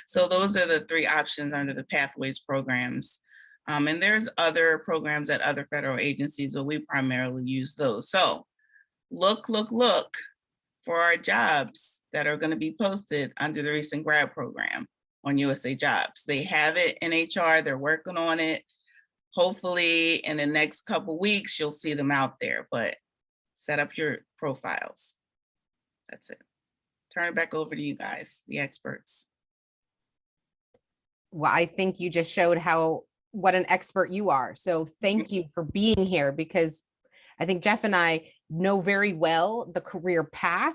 So those are the 3 options under the Pathways programs. And there's other programs at other federal agencies, but we primarily use those. So look for our jobs that are going to be posted under the recent grad program on USA Jobs. They have it in HR, they're working on it. Hopefully in the next couple weeks, you'll see them out there, but set up your profiles. That's it. Turn it back over to you guys, the experts.
Well, I think you just showed what an expert you are. So thank you for being here, because I think Jeff and I know very well the career path.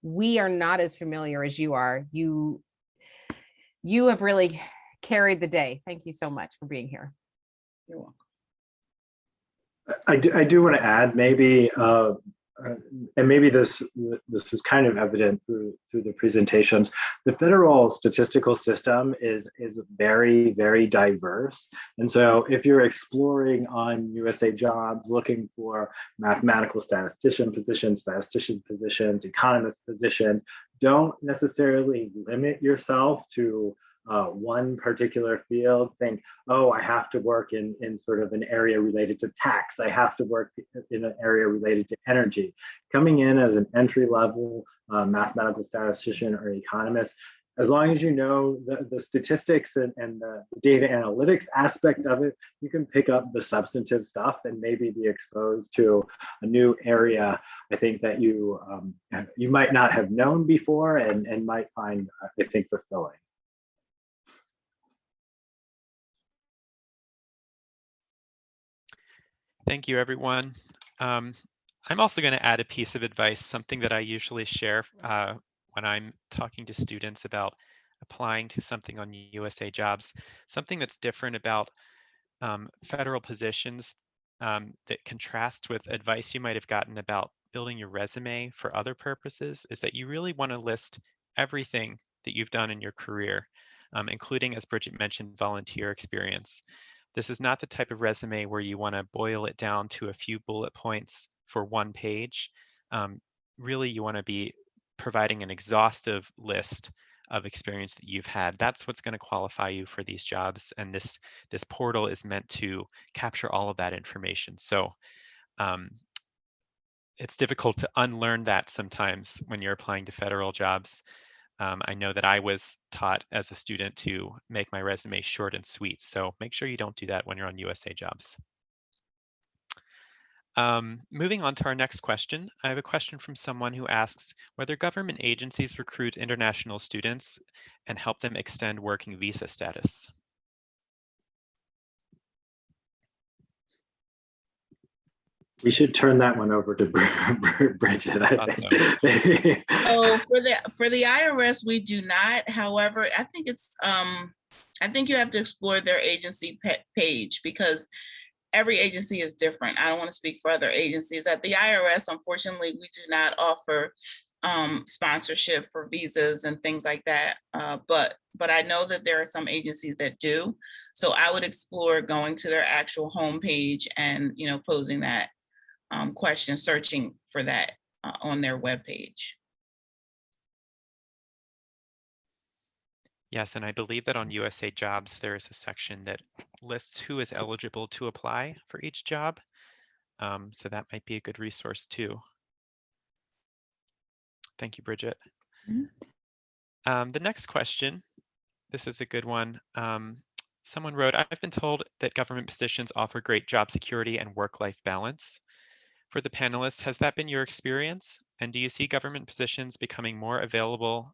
We are not as familiar as you are. You have really carried the day. Thank you so much for being here.
You're welcome.
I do want to add maybe and maybe this was kind of evident through the presentations, the federal statistical system is very, very diverse. And so if you're exploring on USA Jobs, looking for mathematical statistician positions, economist positions, don't necessarily limit yourself to one particular field. Think, oh, I have to work in sort of an area related to tax. I have to work in an area related to energy. Coming in as an entry level mathematical statistician or economist, as long as you know the statistics and the data analytics aspect of it, you can pick up the substantive stuff and maybe be exposed to a new area, I think, that you might not have known before and might find, I think, fulfilling.
Thank you, everyone. I'm also going to add a piece of advice, something that I usually share when I'm talking to students about applying to something on USA Jobs. Something that's different about federal positions that contrasts with advice you might have gotten about building your resume for other purposes is that you really want to list everything that you've done in your career, including, as Bridget mentioned, volunteer experience. This is not the type of resume where you want to boil it down to a few bullet points for one page. Really, you want to be providing an exhaustive list of experience that you've had. That's what's going to qualify you for these jobs. And this portal is meant to capture all of that information. So it's difficult to unlearn that sometimes when you're applying to federal jobs. I know that I was taught as a student to make my resume short and sweet. So make sure you don't do that when you're on USA Jobs. Moving on to our next question, I have a question from someone who asks whether government agencies recruit international students and help them extend working visa status.
We should turn that one over to Bridget. I think.
So for the IRS, we do not. However, I think you have to explore their agency page because every agency is different. I don't want to speak for other agencies. At the IRS, unfortunately, we do not offer sponsorship for visas and things like that. But I know that there are some agencies that do. So I would explore going to their actual homepage and posing that question, searching for that on their webpage.
Yes, and I believe that on USA Jobs, there is a section that lists who is eligible to apply for each job. So that might be a good resource too. Thank you, Bridget. Mm-hmm. The next question, this is a good one. Someone wrote, I've been told that government positions offer great job security and work-life balance. For the panelists, has that been your experience? And do you see government positions becoming more available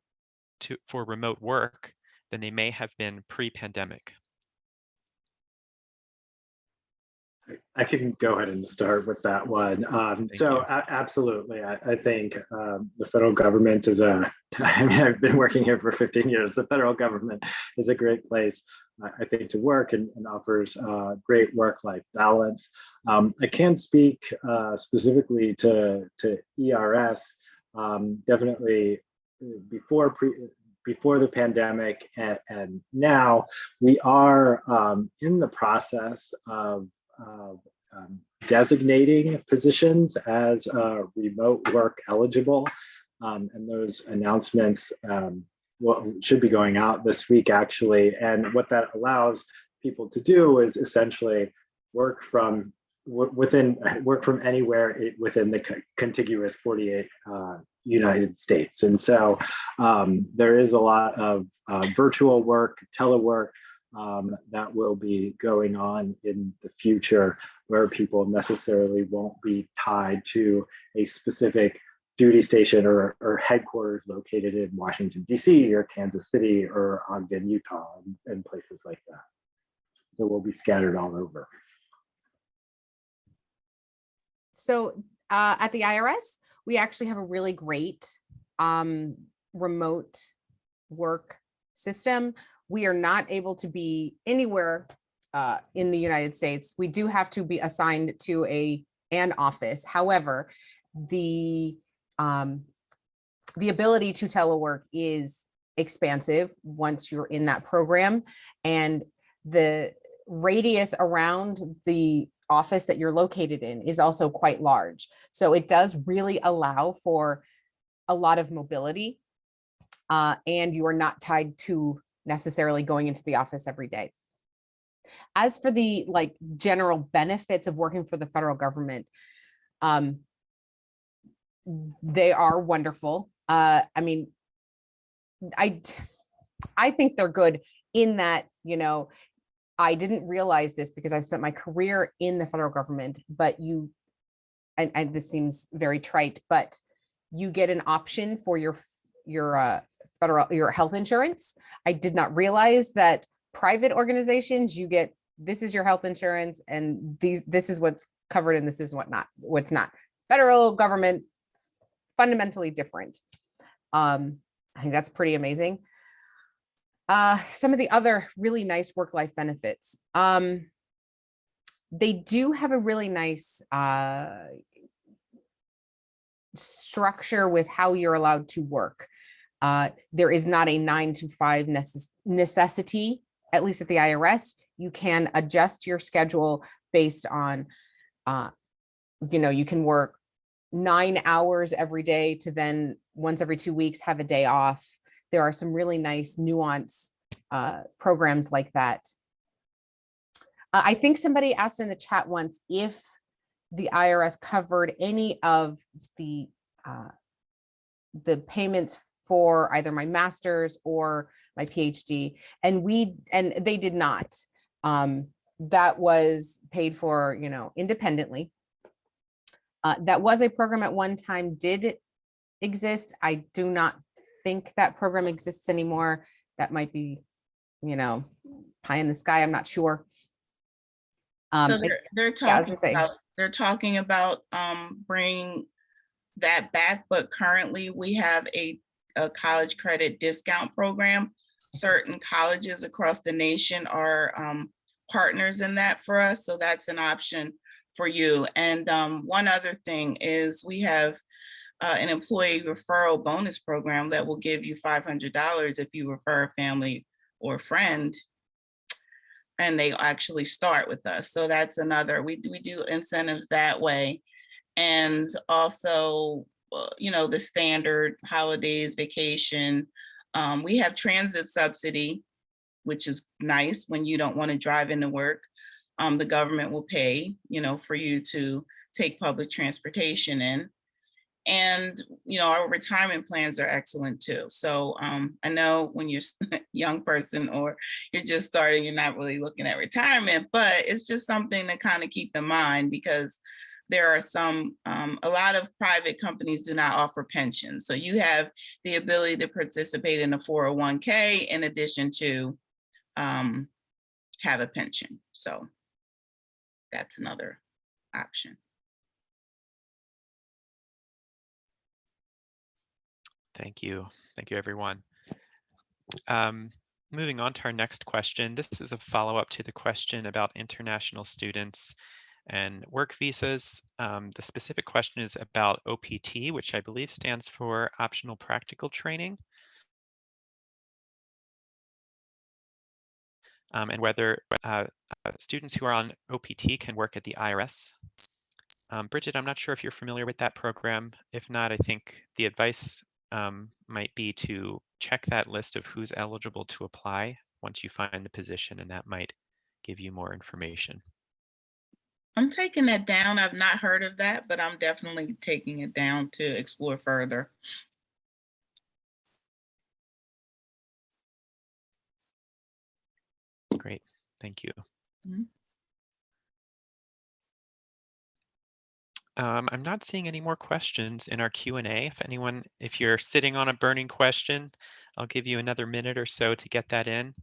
for remote work than they may have been pre-pandemic?
I can go ahead and start with that one. Absolutely, I think the federal government is I've been working here for 15 years. The federal government is a great place, I think, to work and offers great work-life balance. I can't speak specifically to ERS. Definitely before the pandemic and now, we are in the process of designating positions as remote work eligible. And those announcements should be going out this week, actually. And what that allows people to do is essentially work from anywhere within the contiguous 48 United States. And so there is a lot of virtual work, telework, that will be going on in the future, where people necessarily won't be tied to a specific duty station or headquarters located in Washington, D.C. or Kansas City or Ogden, Utah, and places like that. So we'll be scattered all over.
So at the IRS, we actually have a really great remote work system. We are not able to be anywhere in the United States. We do have to be assigned to an office. However, the ability to telework is expansive once you're in that program, and the radius around the office that you're located in is also quite large. So it does really allow for a lot of mobility, and you are not tied to necessarily going into the office every day. As for the like general benefits of working for the federal government, they are wonderful. I mean, I think they're good in that, you know, I didn't realize this because I've spent my career in the federal government, but and this seems very trite, but you get an option for your health insurance. I did not realize that private organizations, this is your health insurance, and this is what's covered and this is what's not. Federal government, fundamentally different. I think that's pretty amazing. Some of the other really nice work-life benefits. They do have a really nice structure with how you're allowed to work. There is not a 9 to 5 necessity, at least at the IRS. You can adjust your schedule based on, you know, you can work 9 hours every day to then once every 2 weeks have a day off. There are some really nice nuance programs like that. I think somebody asked in the chat once if the IRS covered any of the payments for either my master's or my PhD, and they did not. That was paid for, you know, independently. That was a program at one time, did exist. I do not think that program exists anymore. That might be, you know, pie in the sky. I'm not sure.
So they're talking about bringing that back, but currently we have a college credit discount program. Certain colleges across the nation are partners in that for us, so that's an option for you. And one other thing is we have an employee referral bonus program that will give you $500 if you refer a family or friend, and they actually start with us. So that's another, we do incentives that way. And also, you know, the standard holidays, vacation. We have transit subsidy, which is nice when you don't want to drive into work. The government will pay, you know, for you to take public transportation in. And, you know, our retirement plans are excellent too. So I know when you're a young person or you're just starting, you're not really looking at retirement, but it's just something to kind of keep in mind, because there are some, a lot of private companies do not offer pensions. So you have the ability to participate in a 401k in addition to have a pension. So that's another option.
Thank you. Thank you, everyone. Moving on to our next question. This is a follow-up to the question about international students and work visas. The specific question is about OPT, which I believe stands for Optional Practical Training, and whether students who are on OPT can work at the IRS. Bridget, I'm not sure if you're familiar with that program. If not, I think the advice might be to check that list of who's eligible to apply once you find the position, and that might give you more information.
I'm taking that down. I've not heard of that, but I'm definitely taking it down to explore further.
Great, thank you.
Mm-hmm.
I'm not seeing any more questions in our Q&A. If you're sitting on a burning question, I'll give you another minute or so to get that in.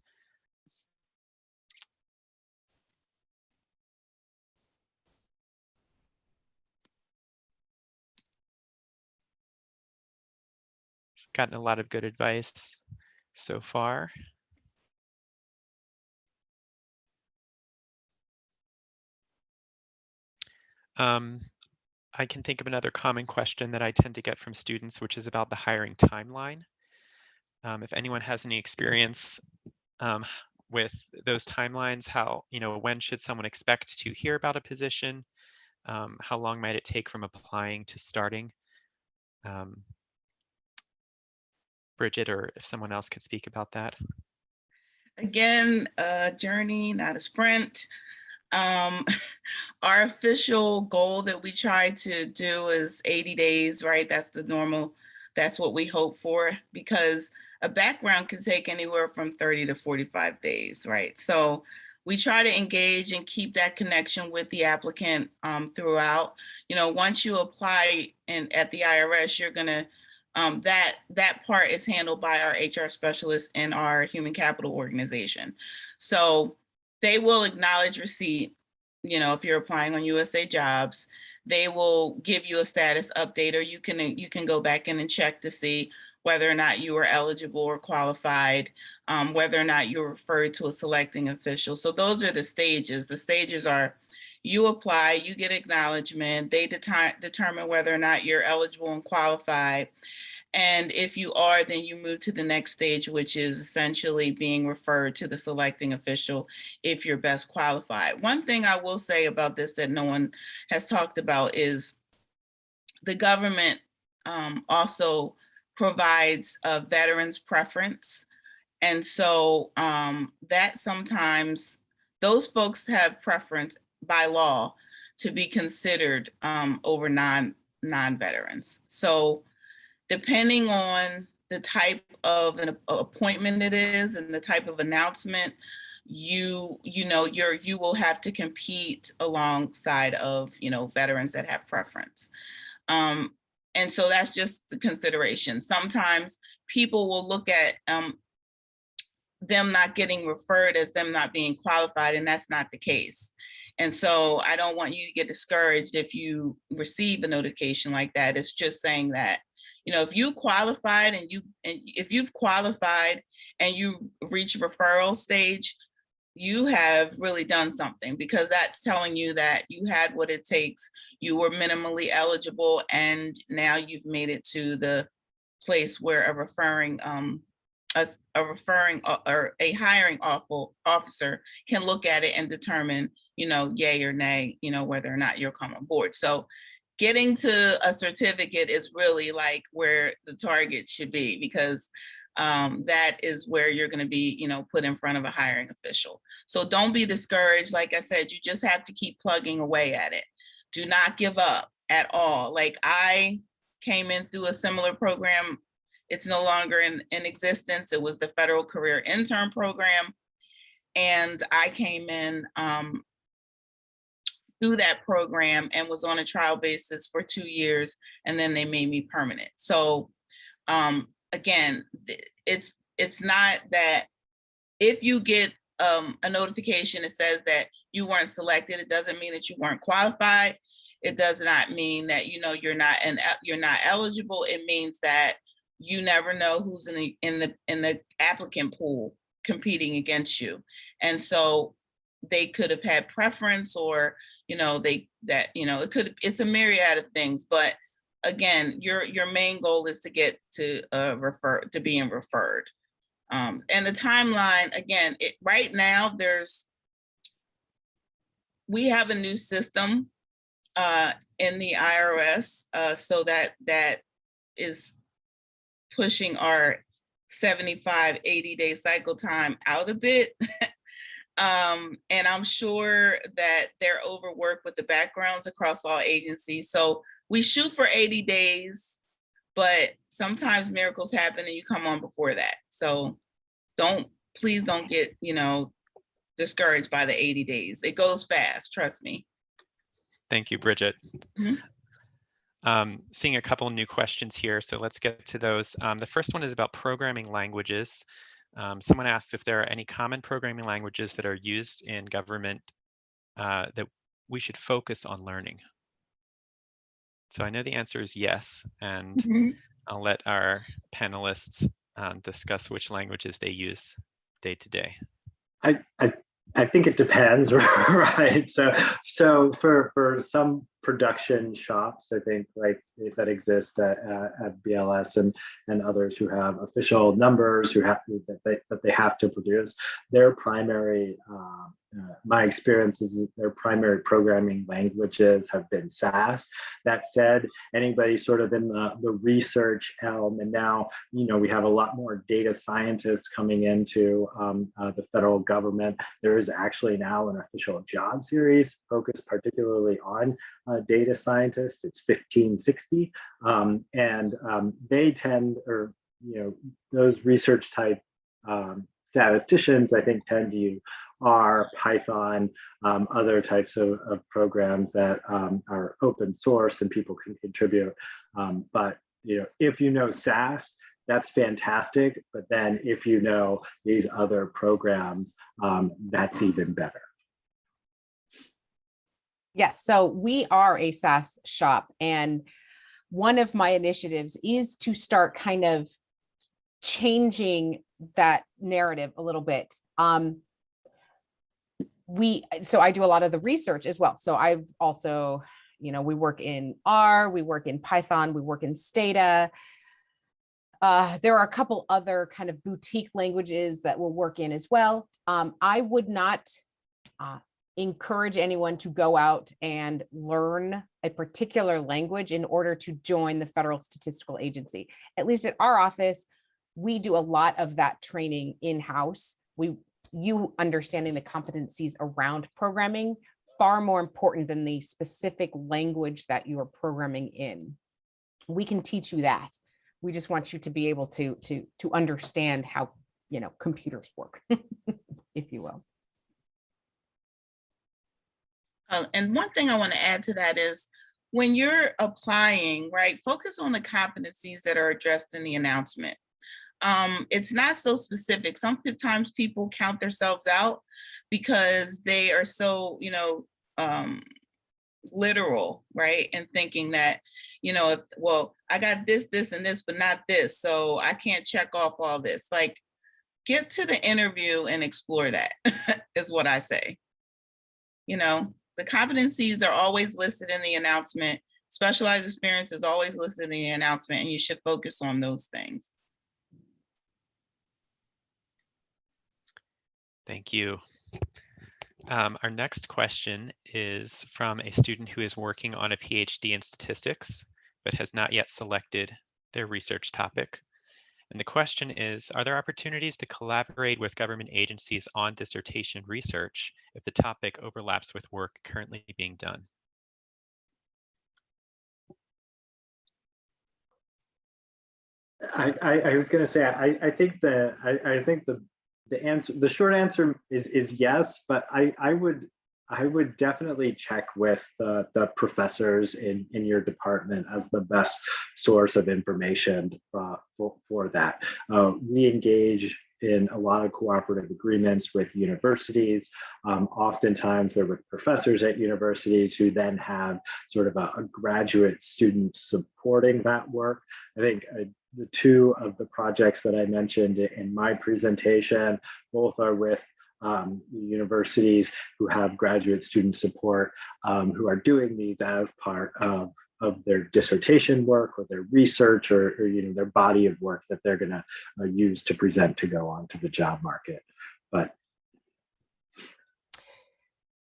Gotten a lot of good advice so far. I can think of another common question that I tend to get from students, which is about the hiring timeline. If anyone has any experience with those timelines, how, when should someone expect to hear about a position? How long might it take from applying to starting? Bridget, or if someone else could speak about that.
Again, a journey, not a sprint. Our official goal that we try to do is 80 days, right? That's the normal, that's what we hope for, because a background can take anywhere from 30 to 45 days, right? So we try to engage and keep that connection with the applicant throughout. Once you apply at the IRS, you're gonna, that part is handled by our HR specialist in our human capital organization. So they will acknowledge receipt. If you're applying on USA Jobs, they will give you a status update, or you can go back in and check to see whether or not you are eligible or qualified, whether or not you're referred to a selecting official. So those are the stages. The stages are: you apply, you get acknowledgement, they determine whether or not you're eligible and qualified. And if you are, then you move to the next stage, which is essentially being referred to the selecting official if you're best qualified. One thing I will say about this that no one has talked about is the government also provides a veterans preference. And so that sometimes those folks have preference by law to be considered over non-veterans. So depending on the type of an appointment it is and the type of announcement, you will have to compete alongside of veterans that have preference. And so that's just the consideration. Sometimes people will look at them not getting referred as them not being qualified, and that's not the case. And so I don't want you to get discouraged if you receive a notification like that. It's just saying that, if you qualified and if you've qualified and you reach referral stage, you have really done something, because that's telling you that you had what it takes, you were minimally eligible, and now you've made it to the place where a hiring officer can look at it and determine, yay or nay, whether or not you'll come on board. So getting to a certificate is really like where the target should be, because that is where you're going to be, put in front of a hiring official. So don't be discouraged. Like I said, you just have to keep plugging away at it. Do not give up at all. Like, I came in through a similar program. It's no longer in existence. It was the Federal Career Intern Program. And I came in through that program and was on a trial basis for 2 years, and then they made me permanent. So again, it's not that if you get a notification that says that you weren't selected, it doesn't mean that you weren't qualified. It does not mean that you're not eligible. It means that you never know who's in the applicant pool competing against you, and so they could have had preference, or it's a myriad of things. But again, your main goal is to get to being referred. And the timeline, again, right now we have a new system in the IRS, so that is pushing our 75, 80-day cycle time out a bit. And I'm sure that they're overworked with the backgrounds across all agencies. So we shoot for 80 days, but sometimes miracles happen and you come on before that. So please don't get, discouraged by the 80 days. It goes fast, trust me.
Thank you, Bridget.
Mm-hmm.
Seeing a couple new questions here, so let's get to those. The first one is about programming languages. Someone asks if there are any common programming languages that are used in government that we should focus on learning. So I know the answer is yes, and
Mm-hmm.
I'll let our panelists discuss which languages they use day to day.
I think it depends, right? So for some production shops, I think, like that exist at BLS and others who have official numbers that they have to produce. Their primary, my experience is that their primary programming languages have been SAS. That said, anybody sort of in the research realm, and now, you know, we have a lot more data scientists coming into the federal government. There is actually now an official job series focused particularly on data scientists. It's 1560, and they tend, or you know, those research type statisticians, I think, tend to use R, Python, other types of programs that are open source and people can contribute. But you know, if you know SAS, that's fantastic. But then if you know these other programs, that's even better.
Yes, so we are a SAS shop, and one of my initiatives is to start kind of changing that narrative a little bit. So I do a lot of the research as well. So I've also, you know, we work in R, we work in Python, we work in Stata. There are a couple other kind of boutique languages that we'll work in as well. I would not encourage anyone to go out and learn a particular language in order to join the Federal Statistical Agency. At least at our office, we do a lot of that training in-house. You understanding the competencies around programming, far more important than the specific language that you are programming in. We can teach you that. We just want you to be able to understand how, you know, computers work, if you will.
And one thing I want to add to that is when you're applying, right, focus on the competencies that are addressed in the announcement. It's not so specific. Sometimes people count themselves out because they are so, you know, literal, right? And thinking that, you know, well, I got this, this, and this, but not this, so I can't check off all this. Like, get to the interview and explore that, is what I say. You know, the competencies are always listed in the announcement. Specialized experience is always listed in the announcement, and you should focus on those things.
Thank you. Our next question is from a student who is working on a PhD in statistics, but has not yet selected their research topic. And the question is, are there opportunities to collaborate with government agencies on dissertation research if the topic overlaps with work currently being done?
I was going to say, I think the short answer is yes, but I would definitely check with the professors in your department as the best source of information for that. We engage in a lot of cooperative agreements with universities. Oftentimes they're with professors at universities who then have sort of a graduate student supporting that work. I think the two of the projects that I mentioned in my presentation, both are with universities who have graduate student support, who are doing these as part of their dissertation work or their research or you know, their body of work that they're going to use to present to go on to the job market. But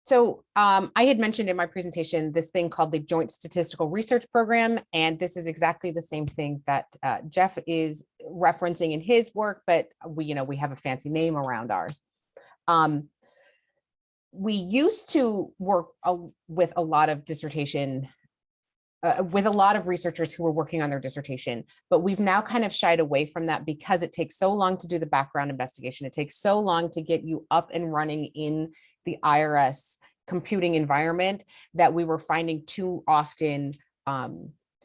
so I had mentioned in my presentation this thing called the Joint Statistical Research Program, and this is exactly the same thing that Jeff is referencing in his work, but we have a fancy name around ours. We used to work with a lot of dissertation, with a lot of researchers who were working on their dissertation, but we've now kind of shied away from that because it takes so long to do the background investigation. It takes so long to get you up and running in the IRS computing environment that we were finding too often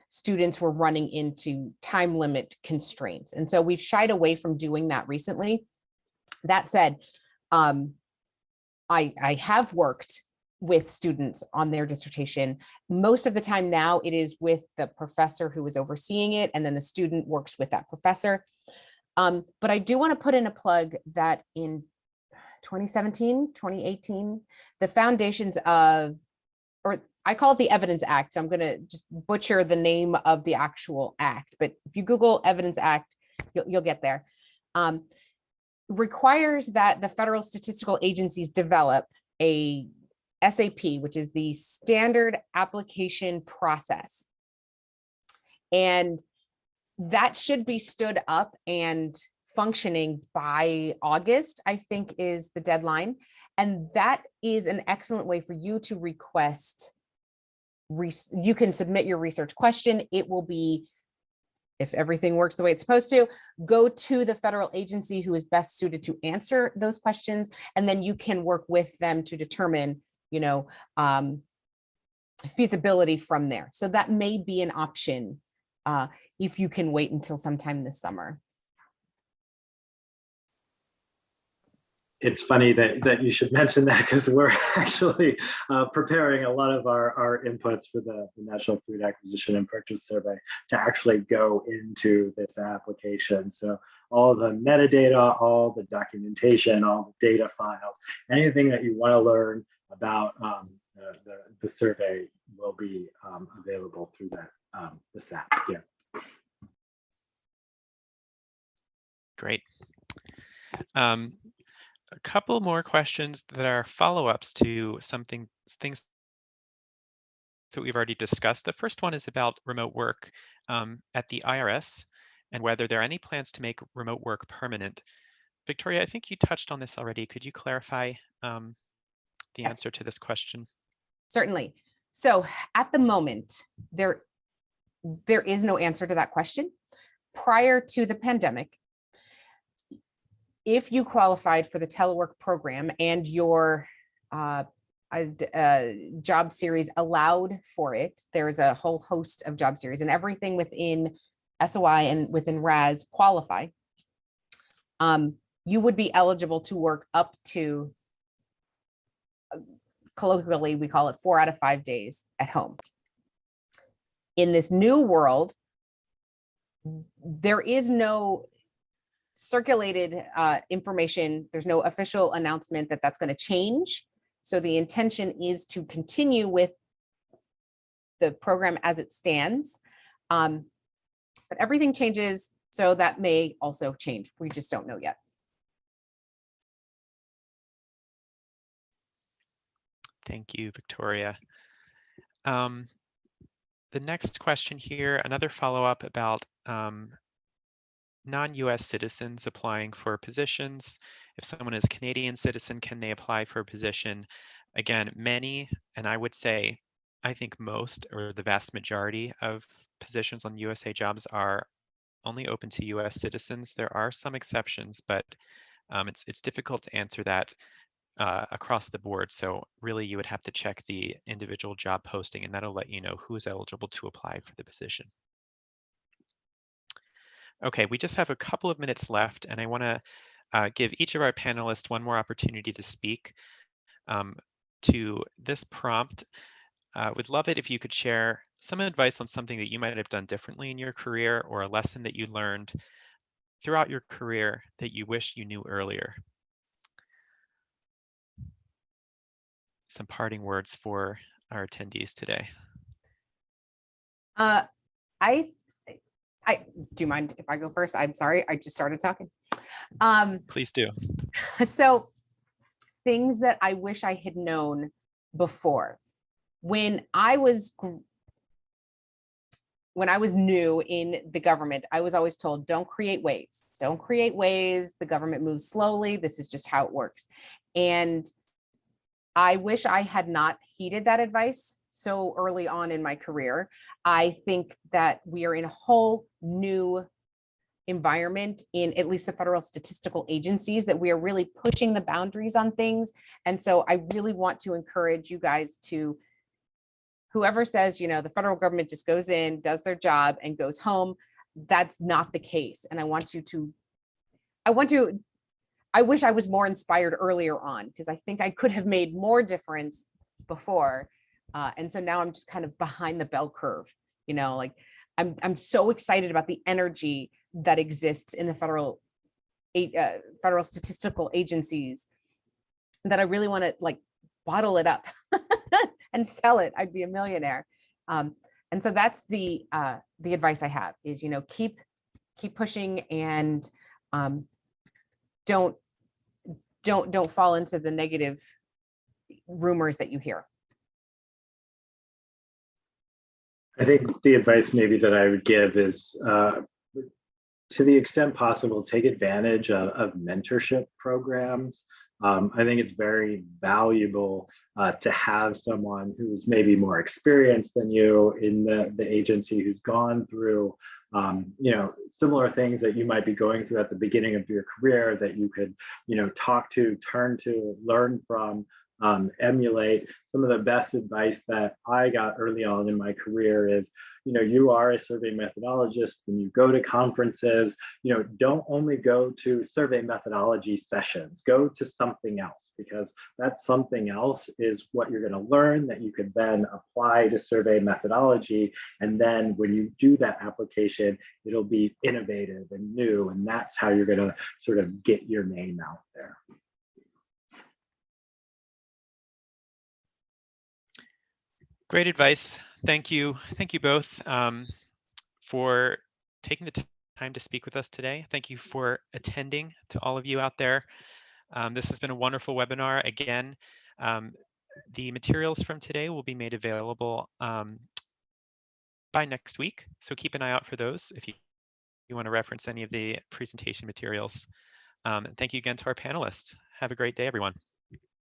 students were running into time limit constraints. And so we've shied away from doing that recently. That said, I have worked with students on their dissertation. Most of the time now it is with the professor who is overseeing it, and then the student works with that professor. But I do want to put in a plug that in 2017, 2018, the foundations of, or I call it the Evidence Act. So I'm going to just butcher the name of the actual act, but if you Google Evidence Act, you'll get there. Requires that the federal statistical agencies develop a SAP, which is the standard application process. And that should be stood up and functioning by August, I think is the deadline. And that is an excellent way for you to request, you can submit your research question. It will be, if everything works the way it's supposed to, go to the federal agency who is best suited to answer those questions. And then you can work with them to determine, feasibility from there. So that may be an option if you can wait until sometime this summer.
It's funny that you should mention that, because we're actually preparing a lot of our inputs for the National Food Acquisition and Purchase Survey to actually go into this application. So all the metadata, all the documentation, all the data files, anything that you want to learn about the survey will be available through that this app. Yeah.
Great. A couple more questions that are follow-ups to things that we've already discussed. The first one is about remote work at the IRS and whether there are any plans to make remote work permanent. Victoria, I think you touched on this already. Could you clarify the answer to this question?
Certainly. So at the moment, there is no answer to that question. Prior to the pandemic, if you qualified for the telework program and your job series allowed for it, there's a whole host of job series, and everything within SOI and within RAS qualify. You would be eligible to work up to, colloquially, we call it 4 out of 5 days at home. In this new world, there is no circulated information. There's no official announcement that that's going to change. So the intention is to continue with the program as it stands. But everything changes, so that may also change. We just don't know yet.
Thank you, Victoria. The next question here, another follow-up about non-US citizens applying for positions. If someone is a Canadian citizen, can they apply for a position? Again, many, and I would say, I think most or the vast majority of positions on USA Jobs are only open to US citizens. There are some exceptions, but it's difficult to answer that across the board. So really you would have to check the individual job posting, and that'll let you know who is eligible to apply for the position. Okay, we just have a couple of minutes left, and I want to give each of our panelists one more opportunity to speak to this prompt. Would love it if you could share some advice on something that you might have done differently in your career, or a lesson that you learned throughout your career that you wish you knew earlier. Some parting words for our attendees today.
Do you mind if I go first? I'm sorry, I just started talking.
Please do.
So things that I wish I had known before. When I was new in the government, I was always told, don't create waves. Don't create waves. The government moves slowly. This is just how it works. And I wish I had not heeded that advice so early on in my career. I think that we are in a whole new environment in at least the federal statistical agencies, that we are really pushing the boundaries on things. And so I really want to encourage you guys to, whoever says, the federal government just goes in, does their job and goes home, that's not the case. And I wish I was more inspired earlier on, because I think I could have made more difference before. And so now I'm just kind of behind the bell curve, like I'm so excited about the energy that exists in the federal statistical agencies that I really want to bottle it up and sell it, I'd be a millionaire. And so that's the advice I have is, keep pushing, and don't fall into the negative rumors that you hear.
I think the advice maybe that I would give is, to the extent possible, take advantage of mentorship programs. I think it's very valuable to have someone who's maybe more experienced than you in the agency, who's gone through similar things that you might be going through at the beginning of your career, that you could talk to, turn to, learn from, emulate. Some of the best advice that I got early on in my career is, you are a survey methodologist. When you go to conferences, don't only go to survey methodology sessions, go to something else, because that something else is what you're going to learn that you could then apply to survey methodology. And then when you do that application, it'll be innovative and new. And that's how you're going to sort of get your name out there.
Great advice. Thank you. Thank you both for taking the time to speak with us today. Thank you for attending, to all of you out there. This has been a wonderful webinar. Again, the materials from today will be made available by next week. So keep an eye out for those if you want to reference any of the presentation materials. And thank you again to our panelists. Have a great day, everyone.